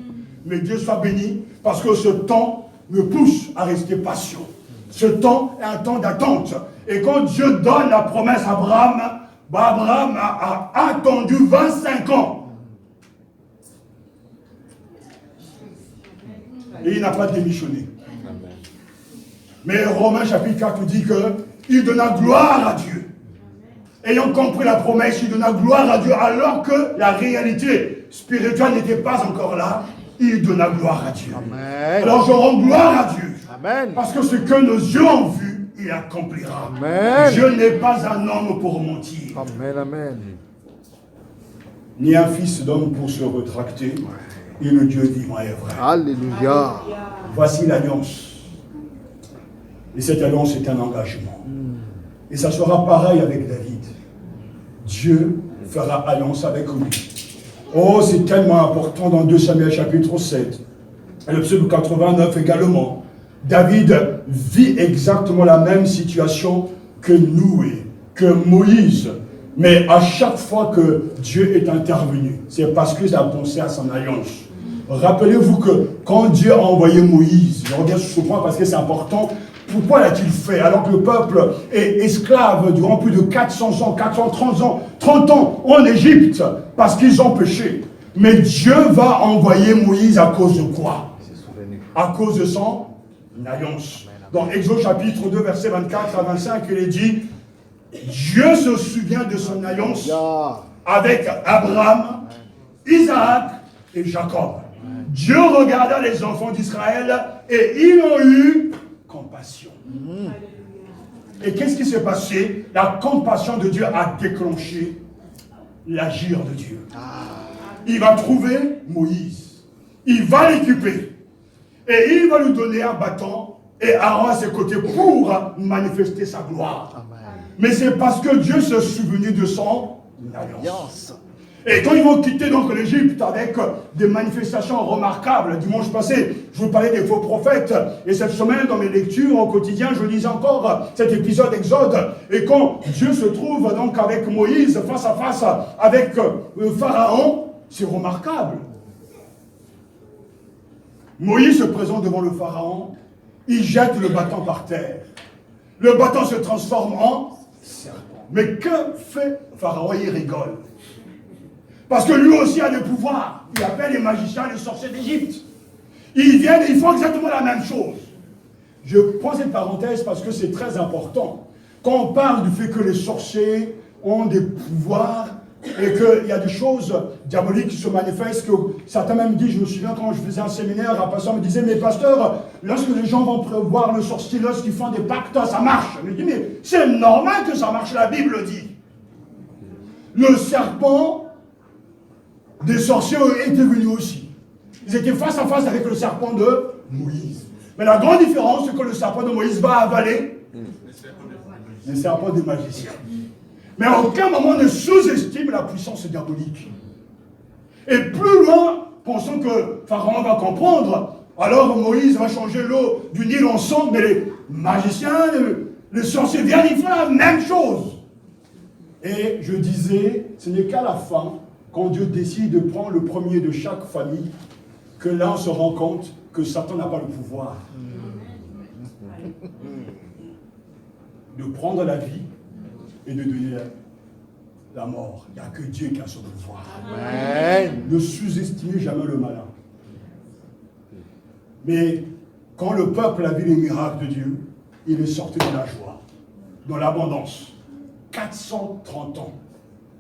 Mais Dieu soit béni, parce que ce temps me pousse à rester patient. Ce temps est un temps d'attente. Et quand Dieu donne la promesse à Abraham, Abraham a attendu 25 ans. Et il n'a pas démissionné. Mais Romains chapitre 4 dit qu'il donna gloire à Dieu. Ayant compris la promesse, il donna gloire à Dieu, alors que la réalité spirituelle n'était pas encore là. Il donna gloire à Dieu. Amen. Alors je rends gloire à Dieu. Amen. Parce que ce que nos yeux ont vu, il accomplira. Amen. Je n'ai pas un homme pour mentir. Amen, amen. Ni un fils d'homme pour se rétracter. Et le Dieu vivant est vrai. Alléluia. Voici l'alliance. Et cette alliance est un engagement. Et ça sera pareil avec David. Dieu fera alliance avec lui. Oh, c'est tellement important dans 2 Samuel chapitre 7. Et le psaume 89 également. David vit exactement la même situation que Noé, que Moïse. Mais à chaque fois que Dieu est intervenu, c'est parce qu'il a pensé à son alliance. Rappelez-vous que quand Dieu a envoyé Moïse, je reviens sur ce point parce que c'est important, pourquoi l'a-t-il fait alors que le peuple est esclave durant plus de 400 ans, 30 ans en Égypte parce qu'ils ont péché. Mais Dieu va envoyer Moïse à cause de quoi? À cause de son alliance. Dans Exode chapitre 2, verset 24 à 25, il est dit, Dieu se souvient de son alliance avec Abraham, Isaac et Jacob. Dieu regarda les enfants d'Israël et ils ont eu compassion. Et qu'est-ce qui s'est passé? La compassion de Dieu a déclenché l'agir de Dieu. Il va trouver Moïse. Il va l'équiper. Et il va lui donner un bâton et Aaron à ses côtés pour manifester sa gloire. Amen. Mais c'est parce que Dieu se souvenait de son alliance. Et quand ils vont quitter donc l'Égypte avec des manifestations remarquables, dimanche passé, je vous parlais des faux prophètes, et cette semaine dans mes lectures au quotidien, je lisais encore cet épisode d'Exode, et quand Dieu se trouve donc avec Moïse face à face avec Pharaon, c'est remarquable. Moïse se présente devant le Pharaon, il jette le bâton par terre. Le bâton se transforme en serpent. Mais que fait Pharaon? Il rigole. Parce que lui aussi a le pouvoir. Il appelle les magiciens, les sorciers d'Égypte. Ils viennent et ils font exactement la même chose. Je prends cette parenthèse parce que c'est très important. Quand on parle du fait que les sorciers ont des pouvoirs et qu'il y a des choses diaboliques qui se manifestent, que certains même disent, je me souviens quand je faisais un séminaire, un pasteur me disait, mais pasteur, lorsque les gens vont voir le sorcier, lorsqu'ils font des pactes, ça marche. Je me dis, mais c'est normal que ça marche, la Bible dit. Le serpent des sorciers étaient venus aussi. Ils étaient face à face avec le serpent de Moïse. Mais la grande différence, c'est que le serpent de Moïse va avaler les serpents des magiciens. Mais à aucun moment ne sous-estime la puissance diabolique. Et plus loin, pensons que Pharaon va comprendre, alors Moïse va changer l'eau du Nil en sang, mais les magiciens, les sorciers viennent, ils font la même chose. Et je disais, ce n'est qu'à la fin, quand Dieu décide de prendre le premier de chaque famille, que là on se rend compte que Satan n'a pas le pouvoir de prendre la vie et de donner la mort. Il n'y a que Dieu qui a son pouvoir. Amen. Ne sous-estimez jamais le malin. Mais quand le peuple a vu les miracles de Dieu, il est sorti de la joie, dans l'abondance. 4 430 ans.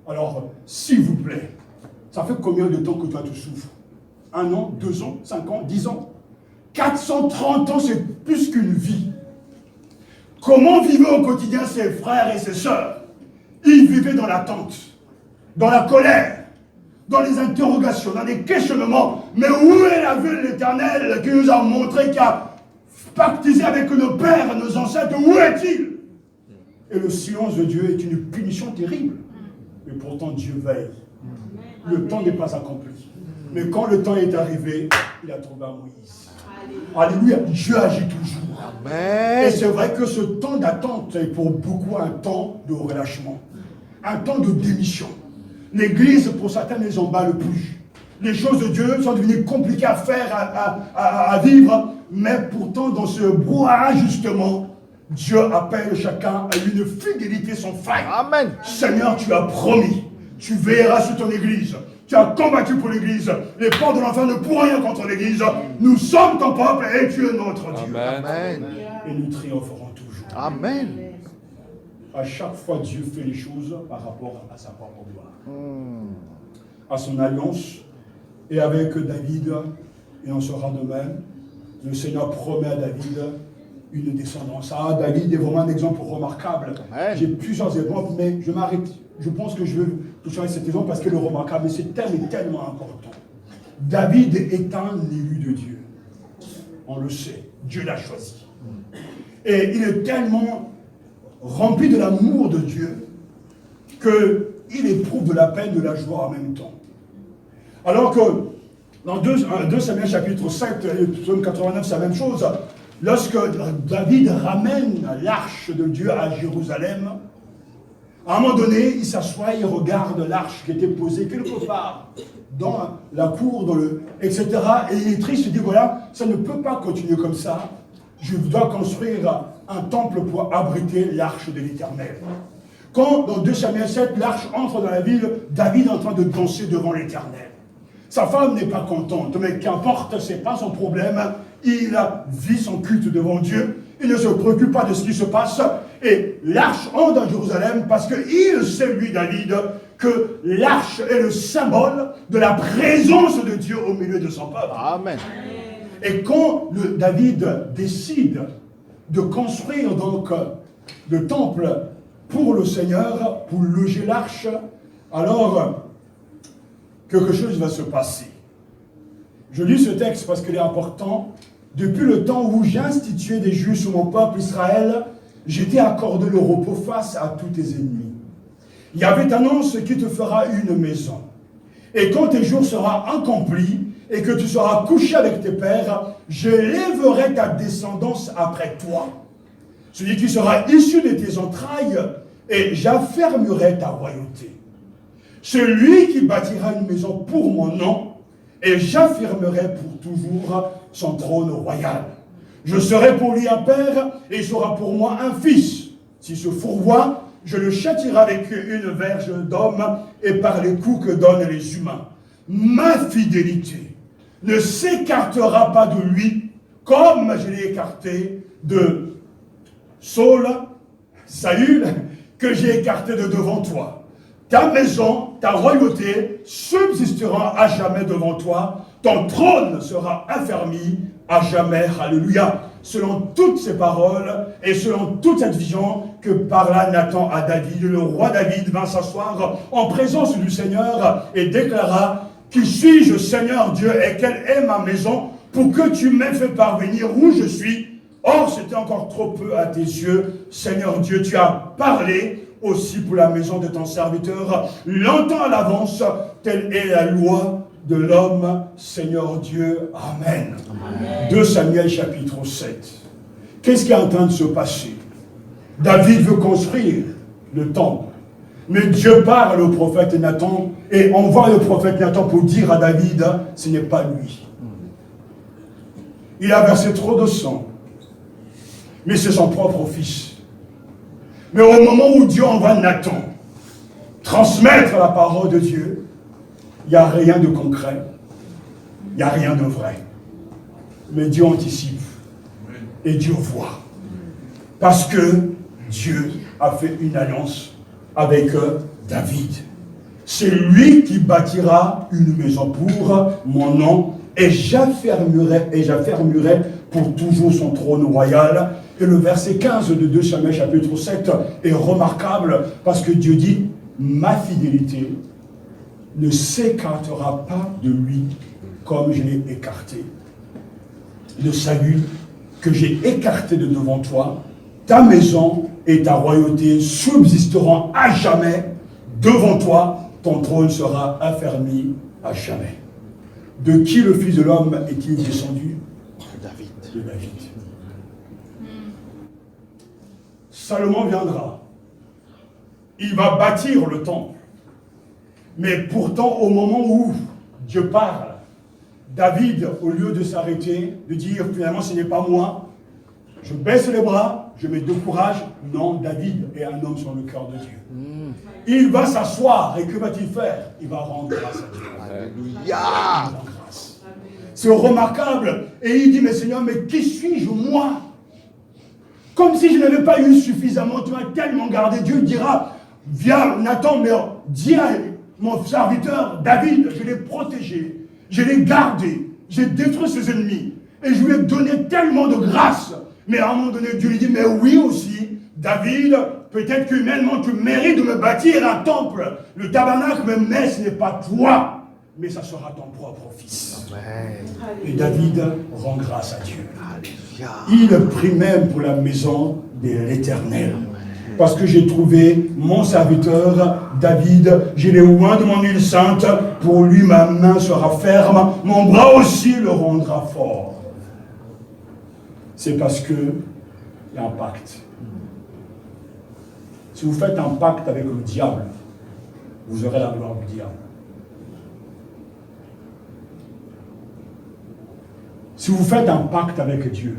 Alors, s'il vous plaît, ça fait combien de temps que toi tu souffres? 1 an, 2 ans, 5 ans, 10 ans? 430 ans, c'est plus qu'une vie. Comment vivaient au quotidien ses frères et ses sœurs? Ils vivaient dans l'attente, dans la colère, dans les interrogations, dans les questionnements. Mais où est la vue de l'Éternel qui nous a montré, qui a pactisé avec nos pères, nos ancêtres? Où est-il? Et le silence de Dieu est une punition terrible. Mais pourtant Dieu veille. Le temps n'est pas accompli. Mais quand le temps est arrivé, il a trouvé à Moïse. Alléluia, Dieu agit toujours. Amen. Et c'est vrai que ce temps d'attente est pour beaucoup un temps de relâchement, un temps de démission. L'Église, pour certains, ne les emballe plus. Les choses de Dieu sont devenues compliquées à faire, à vivre, mais pourtant, dans ce brouhaha, justement, Dieu appelle chacun à une fidélité sans faille. Amen. Seigneur, tu as promis, tu veilleras sur ton Église. Tu as combattu pour l'Église. Les portes de l'enfer ne pourront rien contre l'Église. Nous sommes ton peuple et tu es notre Dieu. Amen. Et nous triompherons toujours. Amen. À chaque fois, Dieu fait les choses par rapport à sa propre gloire. À son alliance. Et avec David, il en sera de même. Le Seigneur promet à David une descendance. Ah, David est vraiment un exemple remarquable. J'ai plusieurs exemples, mais je m'arrête. Je pense que je veux toucher cet exemple parce que le remarquable, mais c'est tellement important. David est un élu de Dieu. On le sait. Dieu l'a choisi. Et il est tellement rempli de l'amour de Dieu qu'il éprouve de la peine, de la joie en même temps. Alors que dans 2 Samuel chapitre 7 et psaume 89, c'est la même chose. Lorsque David ramène l'arche de Dieu à Jérusalem, à un moment donné, il s'assoit, il regarde l'arche qui était posée quelque part dans la cour, etc. Et il est triste, il dit voilà, ça ne peut pas continuer comme ça. Je dois construire un temple pour abriter l'arche de l'Éternel. Quand, dans 2 Samuel 7, l'arche entre dans la ville, David est en train de danser devant l'Éternel. Sa femme n'est pas contente, mais qu'importe, ce n'est pas son problème. Il vit son culte devant Dieu. Il ne se préoccupe pas de ce qui se passe. Et l'arche entre dans Jérusalem parce qu'il sait, lui, David, que l'arche est le symbole de la présence de Dieu au milieu de son peuple. Amen. Et quand David décide de construire donc le temple pour le Seigneur, pour loger l'arche, alors quelque chose va se passer. Je lis ce texte parce qu'il est important. Depuis le temps où j'ai institué des juges sur mon peuple Israël, j'ai été accordé le repos face à tous tes ennemis. Il y avait annonce qui te fera une maison. Et quand tes jours seront accomplis et que tu seras couché avec tes pères, je lèverai ta descendance après toi. Celui qui sera issu de tes entrailles, et j'affermirai ta royauté. Celui qui bâtira une maison pour mon nom, et j'affirmerai pour toujours son trône royal. Je serai pour lui un père, et il sera pour moi un fils. S'il se fourvoie, je le châtierai avec une verge d'homme et par les coups que donnent les humains. Ma fidélité ne s'écartera pas de lui, comme je l'ai écarté de Saül, que j'ai écarté de devant toi. Ta maison, ta royauté subsistera à jamais devant toi. Ton trône sera affermi à jamais. Alléluia. Selon toutes ces paroles et selon toute cette vision que parla Nathan à David, le roi David vint s'asseoir en présence du Seigneur et déclara: Qui suis-je, Seigneur Dieu, et quelle est ma maison pour que tu m'aies fait parvenir où je suis? Or, c'était encore trop peu à tes yeux. Seigneur Dieu, tu as parlé aussi pour la maison de ton serviteur, longtemps à l'avance, telle est la loi de l'homme, Seigneur Dieu. Amen. Amen. 2 Samuel chapitre 7. Qu'est-ce qui est en train de se passer? David veut construire le temple. Mais Dieu parle au prophète Nathan et envoie le prophète Nathan pour dire à David, ce n'est pas lui. Il a versé trop de sang. Mais c'est son propre fils. Mais au moment où Dieu envoie Nathan transmettre la parole de Dieu, il n'y a rien de concret, il n'y a rien de vrai. Mais Dieu anticipe et Dieu voit. Parce que Dieu a fait une alliance avec David. C'est lui qui bâtira une maison pour mon nom, et j'affermirai pour toujours son trône royal. Et le verset 15 de 2 Samuel chapitre 7 est remarquable parce que Dieu dit, ma fidélité ne s'écartera pas de lui comme je l'ai écarté. Le salut que j'ai écarté de devant toi, ta maison et ta royauté subsisteront à jamais devant toi, ton trône sera affermi à jamais. De qui le Fils de l'homme est-il descendu? David. De David. Salomon viendra. Il va bâtir le temple. Mais pourtant, au moment où Dieu parle, David, au lieu de s'arrêter, de dire finalement ce n'est pas moi, je baisse les bras, je mets de courage. Non, David est un homme sur le cœur de Dieu. Il va s'asseoir et que va-t-il faire? Il va rendre grâce à Dieu. Alléluia. C'est remarquable. Et il dit, mais Seigneur, mais qui suis-je moi? Comme si je n'avais pas eu suffisamment, tu m'as tellement gardé. Dieu dira, viens Nathan, mais dis à mon serviteur David, je l'ai protégé, je l'ai gardé, j'ai détruit ses ennemis. Et je lui ai donné tellement de grâce. Mais à un moment donné, Dieu lui dit, mais oui aussi, David, peut-être qu'humainement tu mérites de me bâtir un temple, le tabernacle, mais ce n'est pas toi, mais ça sera ton propre fils. Amen. Et David rend grâce à Dieu. Alléluia. Il prie même pour la maison de l'Éternel. Parce que j'ai trouvé mon serviteur David, je l'ai oint de mon huile sainte, pour lui ma main sera ferme, mon bras aussi le rendra fort. C'est parce que il y a un pacte. Si vous faites un pacte avec le diable, vous aurez la gloire du diable. Si vous faites un pacte avec Dieu,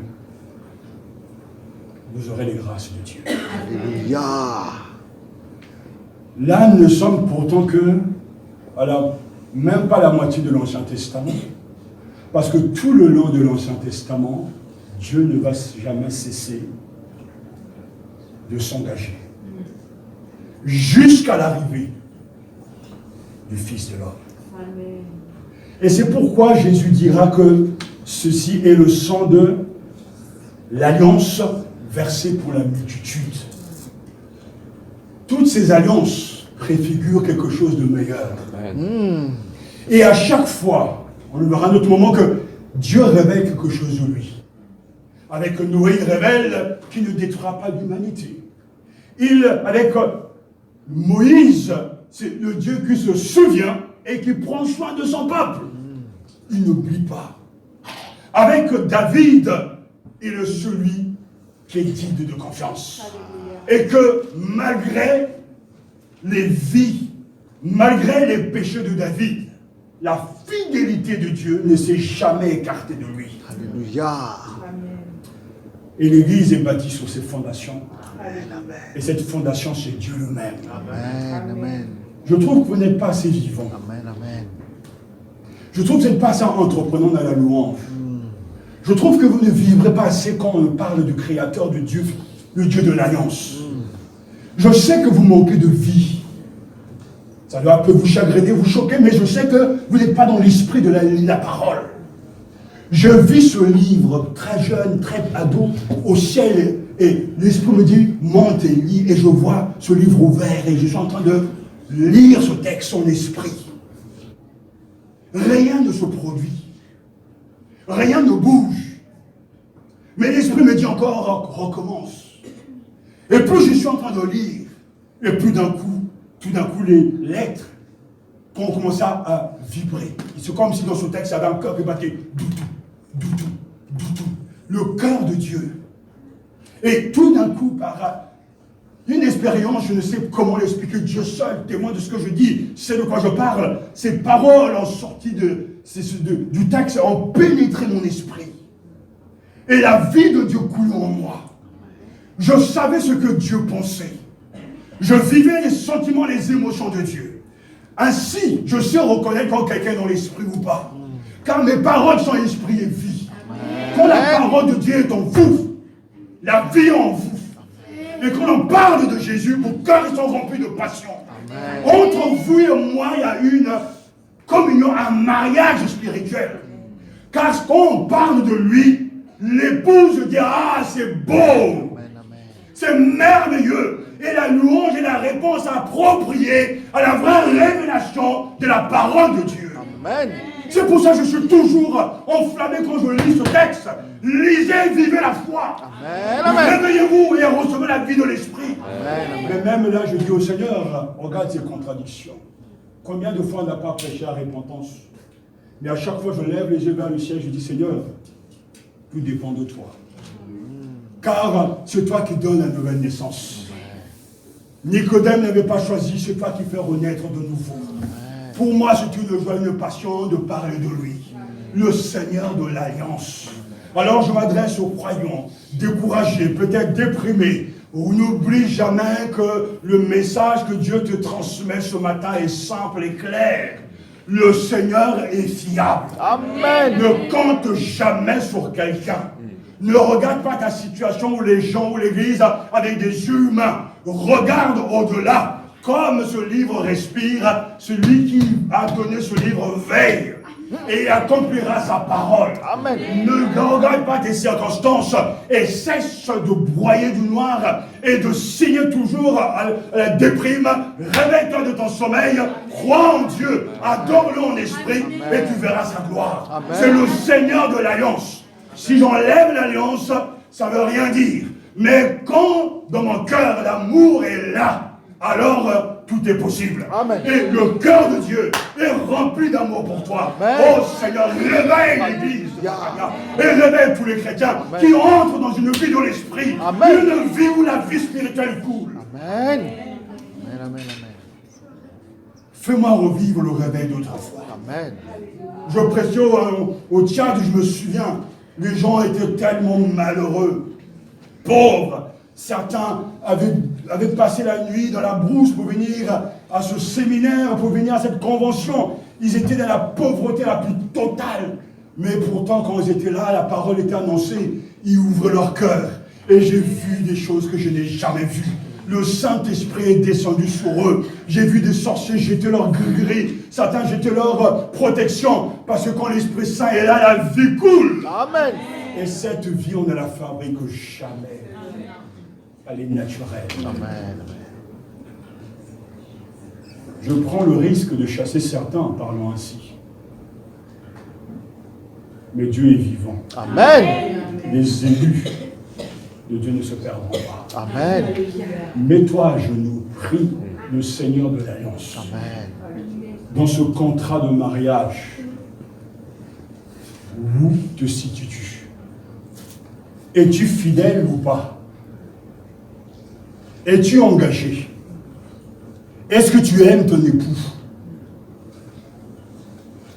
vous aurez les grâces de Dieu. Alléluia. Là, nous ne sommes pourtant que, même pas la moitié de l'Ancien Testament. Parce que tout le long de l'Ancien Testament, Dieu ne va jamais cesser de s'engager. Jusqu'à l'arrivée du Fils de l'homme. Et c'est pourquoi Jésus dira que ceci est le sang de l'alliance versée pour la multitude. Toutes ces alliances préfigurent quelque chose de meilleur. Et à chaque fois, on le verra à un autre moment, que Dieu révèle quelque chose de lui. Avec Noé, il révèle qu'il ne détruira pas l'humanité. Avec Moïse, c'est le Dieu qui se souvient et qui prend soin de son peuple. Il n'oublie pas. Avec David, il est celui qui est digne de confiance. Et que malgré les vies, malgré les péchés de David, la fidélité de Dieu ne s'est jamais écartée de lui. Alléluia. Et l'Église est bâtie sur ses fondations. Amen. Et cette fondation, c'est Dieu lui-même. Amen. Amen. Je trouve que vous n'êtes pas assez vivant. Amen. Amen. Je trouve que vous n'êtes pas assez entreprenant dans la louange. Je trouve que vous ne vivrez pas assez quand on parle du Créateur, de Dieu, le Dieu de l'Alliance. Je sais que vous manquez de vie. Ça doit peut vous chagriner, vous choquer, mais je sais que vous n'êtes pas dans l'esprit de la parole. Je vis ce livre très jeune, très ado, au ciel, et l'esprit me dit, monte et lis, et je vois ce livre ouvert, et je suis en train de lire ce texte, son esprit. Rien ne se produit. Rien ne bouge. Mais l'esprit me dit encore, recommence. Et plus je suis en train de lire, et plus tout d'un coup, les lettres ont commencé à vibrer. C'est comme si dans ce texte, il y avait un cœur qui battait. Doudou. Le cœur de Dieu. Et tout d'un coup, par une expérience, je ne sais comment l'expliquer, Dieu seul, témoin de ce que je dis, c'est de quoi je parle. Ces paroles en sortie du texte ont pénétré mon esprit. Et la vie de Dieu coule en moi. Je savais ce que Dieu pensait. Je vivais les sentiments, les émotions de Dieu. Ainsi, je sais reconnaître quand quelqu'un est dans l'esprit ou pas. Car mes paroles sont esprit et vie. Quand la parole de Dieu est en vous, la vie en vous, Et quand on parle de Jésus, vos cœurs sont remplis de passion. Entre vous et moi, il y a une communion, un mariage spirituel. Car quand on parle de lui, l'épouse dit, ah, c'est beau, c'est merveilleux. Et la louange est la réponse appropriée à la vraie révélation de la parole de Dieu. Amen. C'est pour ça que je suis toujours enflammé quand je lis ce texte. Lisez, vivez la foi. Réveillez-vous et recevez la vie de l'esprit. Mais même là, je dis au Seigneur, regarde ces contradictions. Combien de fois on n'a pas prêché à repentance? Mais à chaque fois, je lève les yeux vers le ciel, je dis, Seigneur, tout dépend de toi. Car c'est toi qui donnes la nouvelle naissance. Nicodème n'avait pas choisi, c'est toi qui fais renaître de nouveau. Pour moi, c'est une joie, une passion de parler de lui, le Seigneur de l'Alliance. Alors je m'adresse aux croyants, découragés, peut-être déprimés. N'oublie jamais que le message que Dieu te transmet ce matin est simple et clair. Le Seigneur est fiable. Amen. Ne compte jamais sur quelqu'un. Ne regarde pas ta situation ou les gens ou l'église avec des yeux humains. Regarde au-delà. Comme ce livre respire, celui qui a donné ce livre veille et accomplira sa parole. Amen. Ne regarde pas tes circonstances et cesse de broyer du noir et de signer toujours à la déprime. Réveille-toi de ton sommeil, crois en Dieu, adore-le en esprit. Amen. Et tu verras sa gloire. C'est le Seigneur de l'Alliance. Si j'enlève l'Alliance, ça ne veut rien dire. Mais quand dans mon cœur l'amour est là, alors tout est possible. Amen. Et le cœur de Dieu est rempli d'amour pour toi. Amen. Oh Seigneur, réveille l'Église. Et réveille tous les chrétiens. Amen. Qui entrent dans une vie de l'esprit. Une vie où la vie spirituelle coule. Amen. Amen, amen, amen. Fais-moi revivre le réveil d'autrefois. Amen. Je prêchais au Tchad, je me souviens, les gens étaient tellement malheureux, pauvres. Certains avaient passé la nuit dans la brousse pour venir à ce séminaire, pour venir à cette convention. Ils étaient dans la pauvreté la plus totale. Mais pourtant, quand ils étaient là, la parole était annoncée. Ils ouvraient leur cœur. Et j'ai vu des choses que je n'ai jamais vues. Le Saint-Esprit est descendu sur eux. J'ai vu des sorciers jeter leur gris-gris. Certains jetaient leur protection. Parce que quand l'Esprit Saint est là, la vie coule. Amen. Et cette vie, on ne la fabrique jamais. Elle est naturelle. Amen. Je prends le risque de chasser certains en parlant ainsi. Mais Dieu est vivant. Amen. Les élus de Dieu ne se perdront pas. Amen. Mets-toi à genoux, prie le Seigneur de l'Alliance. Amen. Dans ce contrat de mariage, où te situes-tu? Es-tu fidèle ou pas? Es-tu engagé? Est-ce que tu aimes ton époux?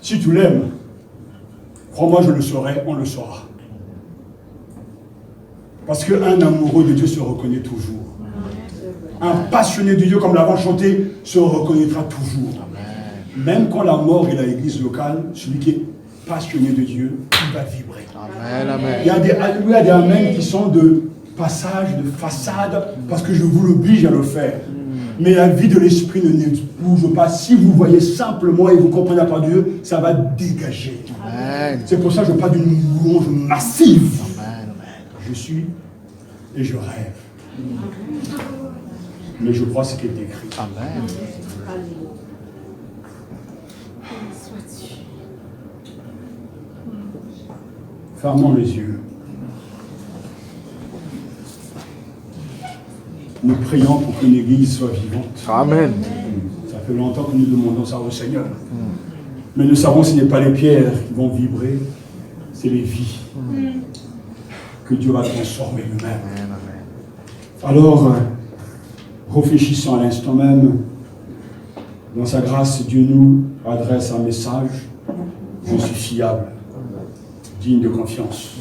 Si tu l'aimes, crois-moi, je le saurai, on le saura. Parce qu'un amoureux de Dieu se reconnaît toujours. Un passionné de Dieu, comme l'avons chanté, se reconnaîtra toujours. Même quand la mort est dans l'église locale, celui qui est passionné de Dieu, il va vibrer. Amen, amen. Il y a des alléluia, des amen qui sont de passage, de façade, parce que je vous l'oblige à le faire. Mais la vie de l'esprit ne bouge pas. Si vous voyez simplement et vous comprenez la parole de Dieu, ça va dégager. Amen. C'est pour ça que je parle d'une louange massive. Amen, amen. Je suis et je rêve. Mais je crois ce qui est écrit. Amen. Fermons les yeux. Nous prions pour qu'une église soit vivante. Amen. Ça fait longtemps que nous demandons ça au Seigneur. Mais nous savons que ce n'est pas les pierres qui vont vibrer, c'est les vies que Dieu va transformer lui-même. Alors, réfléchissons à l'instant même. Dans sa grâce, Dieu nous adresse un message. Je suis fiable, digne de confiance.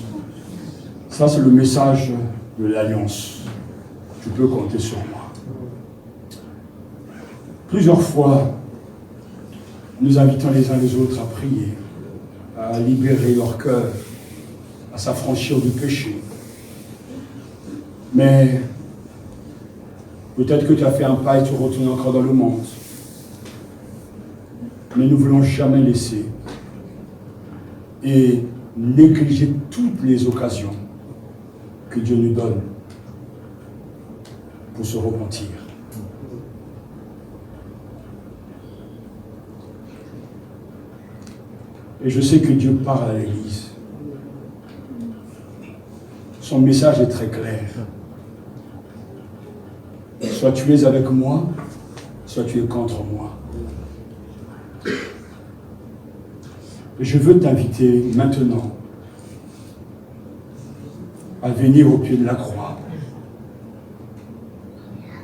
Ça, c'est le message de l'Alliance. Tu peux compter sur moi. Plusieurs fois, nous invitons les uns les autres à prier, à libérer leur cœur, à s'affranchir du péché. Mais Peut-être que tu as fait un pas et tu retournes encore dans le monde. Mais nous ne voulons jamais laisser et négliger toutes les occasions que Dieu nous donne pour se repentir. Et je sais que Dieu parle à l'Église. Son message est très clair. Soit tu es avec moi, soit tu es contre moi. Et je veux t'inviter maintenant à venir au pied de la croix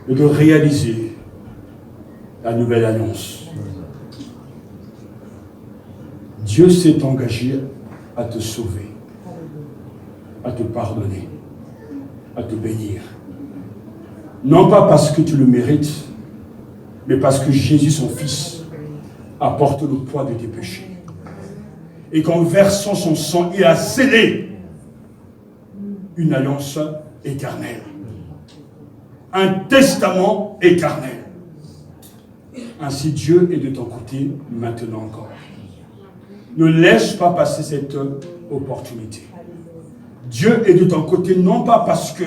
et de réaliser la nouvelle alliance. Dieu s'est engagé à te sauver, à te pardonner, à te bénir. Non pas parce que tu le mérites, mais parce que Jésus, son Fils, a porté le poids de tes péchés. Et qu'en versant son sang, il a scellé une alliance éternelle. Un testament éternel. Ainsi, Dieu est de ton côté maintenant encore. Ne laisse pas passer cette opportunité. Dieu est de ton côté non pas parce que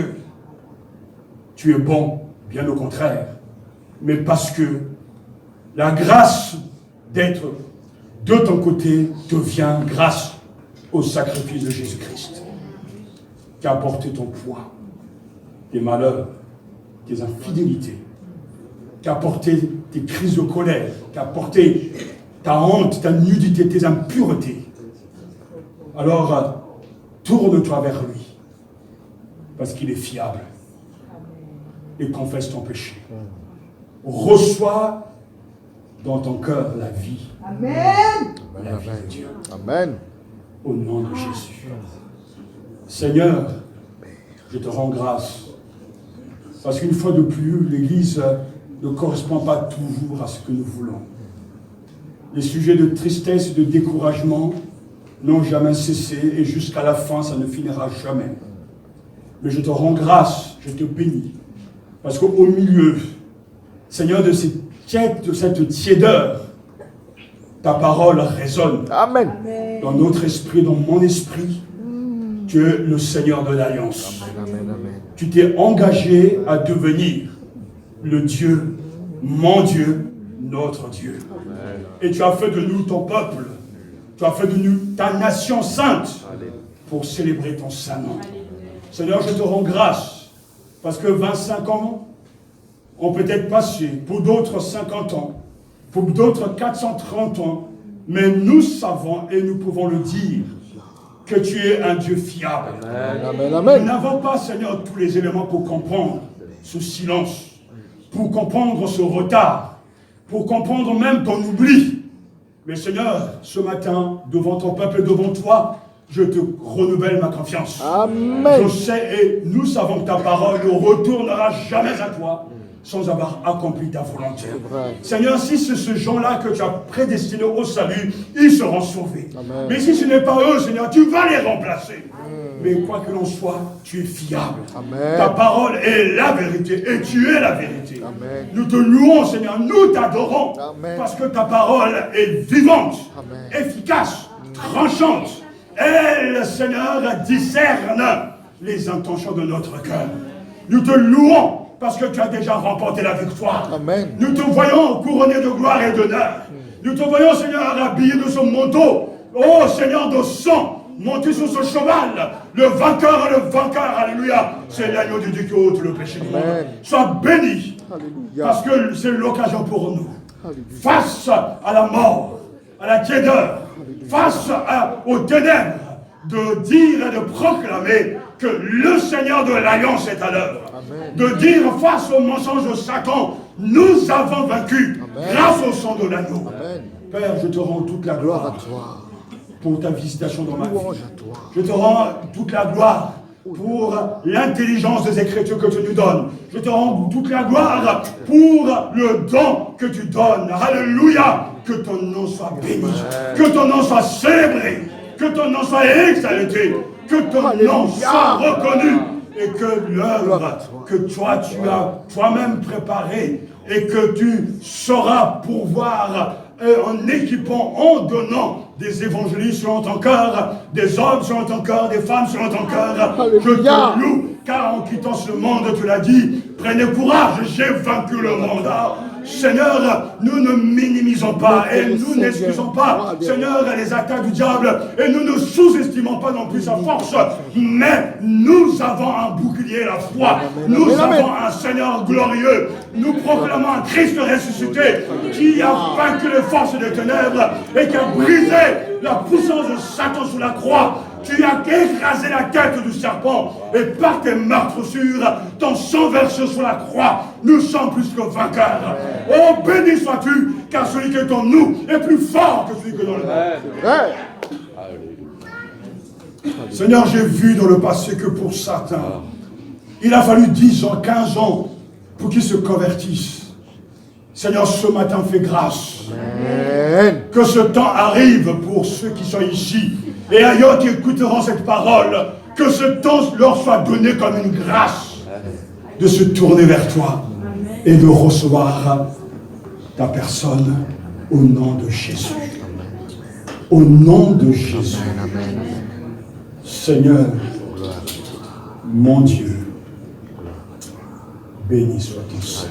tu es bon, bien au contraire, mais parce que la grâce d'être de ton côté te vient grâce au sacrifice de Jésus-Christ, qui a porté ton poids, tes malheurs, tes infidélités, qui a porté tes crises de colère, qui a porté ta honte, ta nudité, tes impuretés. Alors, tourne-toi vers lui, parce qu'il est fiable, et confesse ton péché. Reçois dans ton cœur la vie. Amen. La vie de Dieu. Amen. Au nom de Jésus. Seigneur, je te rends grâce. Parce qu'une fois de plus, l'Église ne correspond pas toujours à ce que nous voulons. Les sujets de tristesse et de découragement n'ont jamais cessé et jusqu'à la fin, ça ne finira jamais. Mais je te rends grâce, je te bénis. Parce qu'au milieu, Seigneur, de cette tiédeur, ta parole résonne. Amen. Dans notre esprit, dans mon esprit. Tu es le Seigneur de l'Alliance. Amen. Amen. Tu t'es engagé à devenir le Dieu, mon Dieu, notre Dieu. Amen. Et tu as fait de nous ton peuple. Tu as fait de nous ta nation sainte pour célébrer ton saint nom. Seigneur, je te rends grâce parce que 25 ans ont peut-être passé, pour d'autres 50 ans, pour d'autres 430 ans, mais nous savons et nous pouvons le dire que tu es un Dieu fiable. Amen. Amen. Nous n'avons pas, Seigneur, tous les éléments pour comprendre ce silence, pour comprendre ce retard, pour comprendre même ton oubli. Mais Seigneur, ce matin, devant ton peuple et devant toi, je te renouvelle ma confiance. Amen. Je sais et nous savons que ta parole ne retournera jamais à toi sans avoir accompli ta volonté. Seigneur, si c'est ce gens-là que tu as prédestiné au salut, ils seront sauvés. Amen. Mais si ce n'est pas eux, Seigneur, tu vas les remplacer. Mais quoi que l'on soit, tu es fiable. Amen. Ta parole est la vérité et tu es la vérité. Amen. Nous te louons, Seigneur, nous t'adorons. Amen. Parce que ta parole est vivante, Amen. efficace, tranchante. Elle, Seigneur, discerne les intentions de notre cœur. Nous te louons parce que tu as déjà remporté la victoire. Amen. Nous te voyons couronné de gloire et d'honneur. Nous te voyons, Seigneur, habillé de ce manteau. Oh, Seigneur, de sang, monté sur ce cheval. Le vainqueur, alléluia. C'est l'agneau de Dieu qui ôte le péché du monde. Amen. Sois béni. Alléluia. Parce que c'est l'occasion pour nous. Alléluia. Face à la mort, à la tiédeur, face aux ténèbres, de dire et de proclamer que le Seigneur de l'Alliance est à l'œuvre. De dire face aux mensonges de Satan, nous avons vaincu. Amen. Grâce au sang de l'agneau. Amen. Père, je te rends toute la Gloire à gloire toi. pour ta visitation dans ma Louange vie. à toi. Je te rends toute la gloire pour l'intelligence des Écritures que tu nous donnes. Je te rends toute la gloire pour le don que tu donnes. Alléluia. Que ton nom soit béni. Que ton nom soit célébré. Que ton nom soit exalté. Que ton nom soit reconnu et que l'œuvre que toi tu as toi-même préparée et que tu sauras pourvoir en équipant, en donnant des évangélistes selon ton cœur, des hommes selon ton cœur, des femmes selon ton cœur. Je te loue, car en quittant ce monde, tu l'as dit, prenez courage, j'ai vaincu le monde. Seigneur, nous ne minimisons pas et nous n'excusons pas, Seigneur, les attaques du diable et nous ne sous-estimons pas non plus sa force, mais nous avons un bouclier, la foi, nous avons un Seigneur glorieux, nous proclamons un Christ ressuscité qui a vaincu les forces des ténèbres et qui a brisé la puissance de Satan sous la croix. Tu as écrasé la tête du serpent et par tes meurtrissures, ton sang versé sur la croix, nous sommes plus que vainqueurs. Oh, béni sois-tu, car celui qui est en nous est plus fort que celui qui est dans le monde. Seigneur, j'ai vu dans le passé que pour certains, il a fallu 10 ans, 15 ans pour qu'ils se convertissent. Seigneur, ce matin, fais grâce. Amen. Que ce temps arrive pour ceux qui sont ici et ailleurs qui écouteront cette parole. Que ce temps leur soit donné comme une grâce de se tourner vers toi et de recevoir ta personne au nom de Jésus. Au nom de Jésus. Seigneur, mon Dieu, béni soit ton Saint.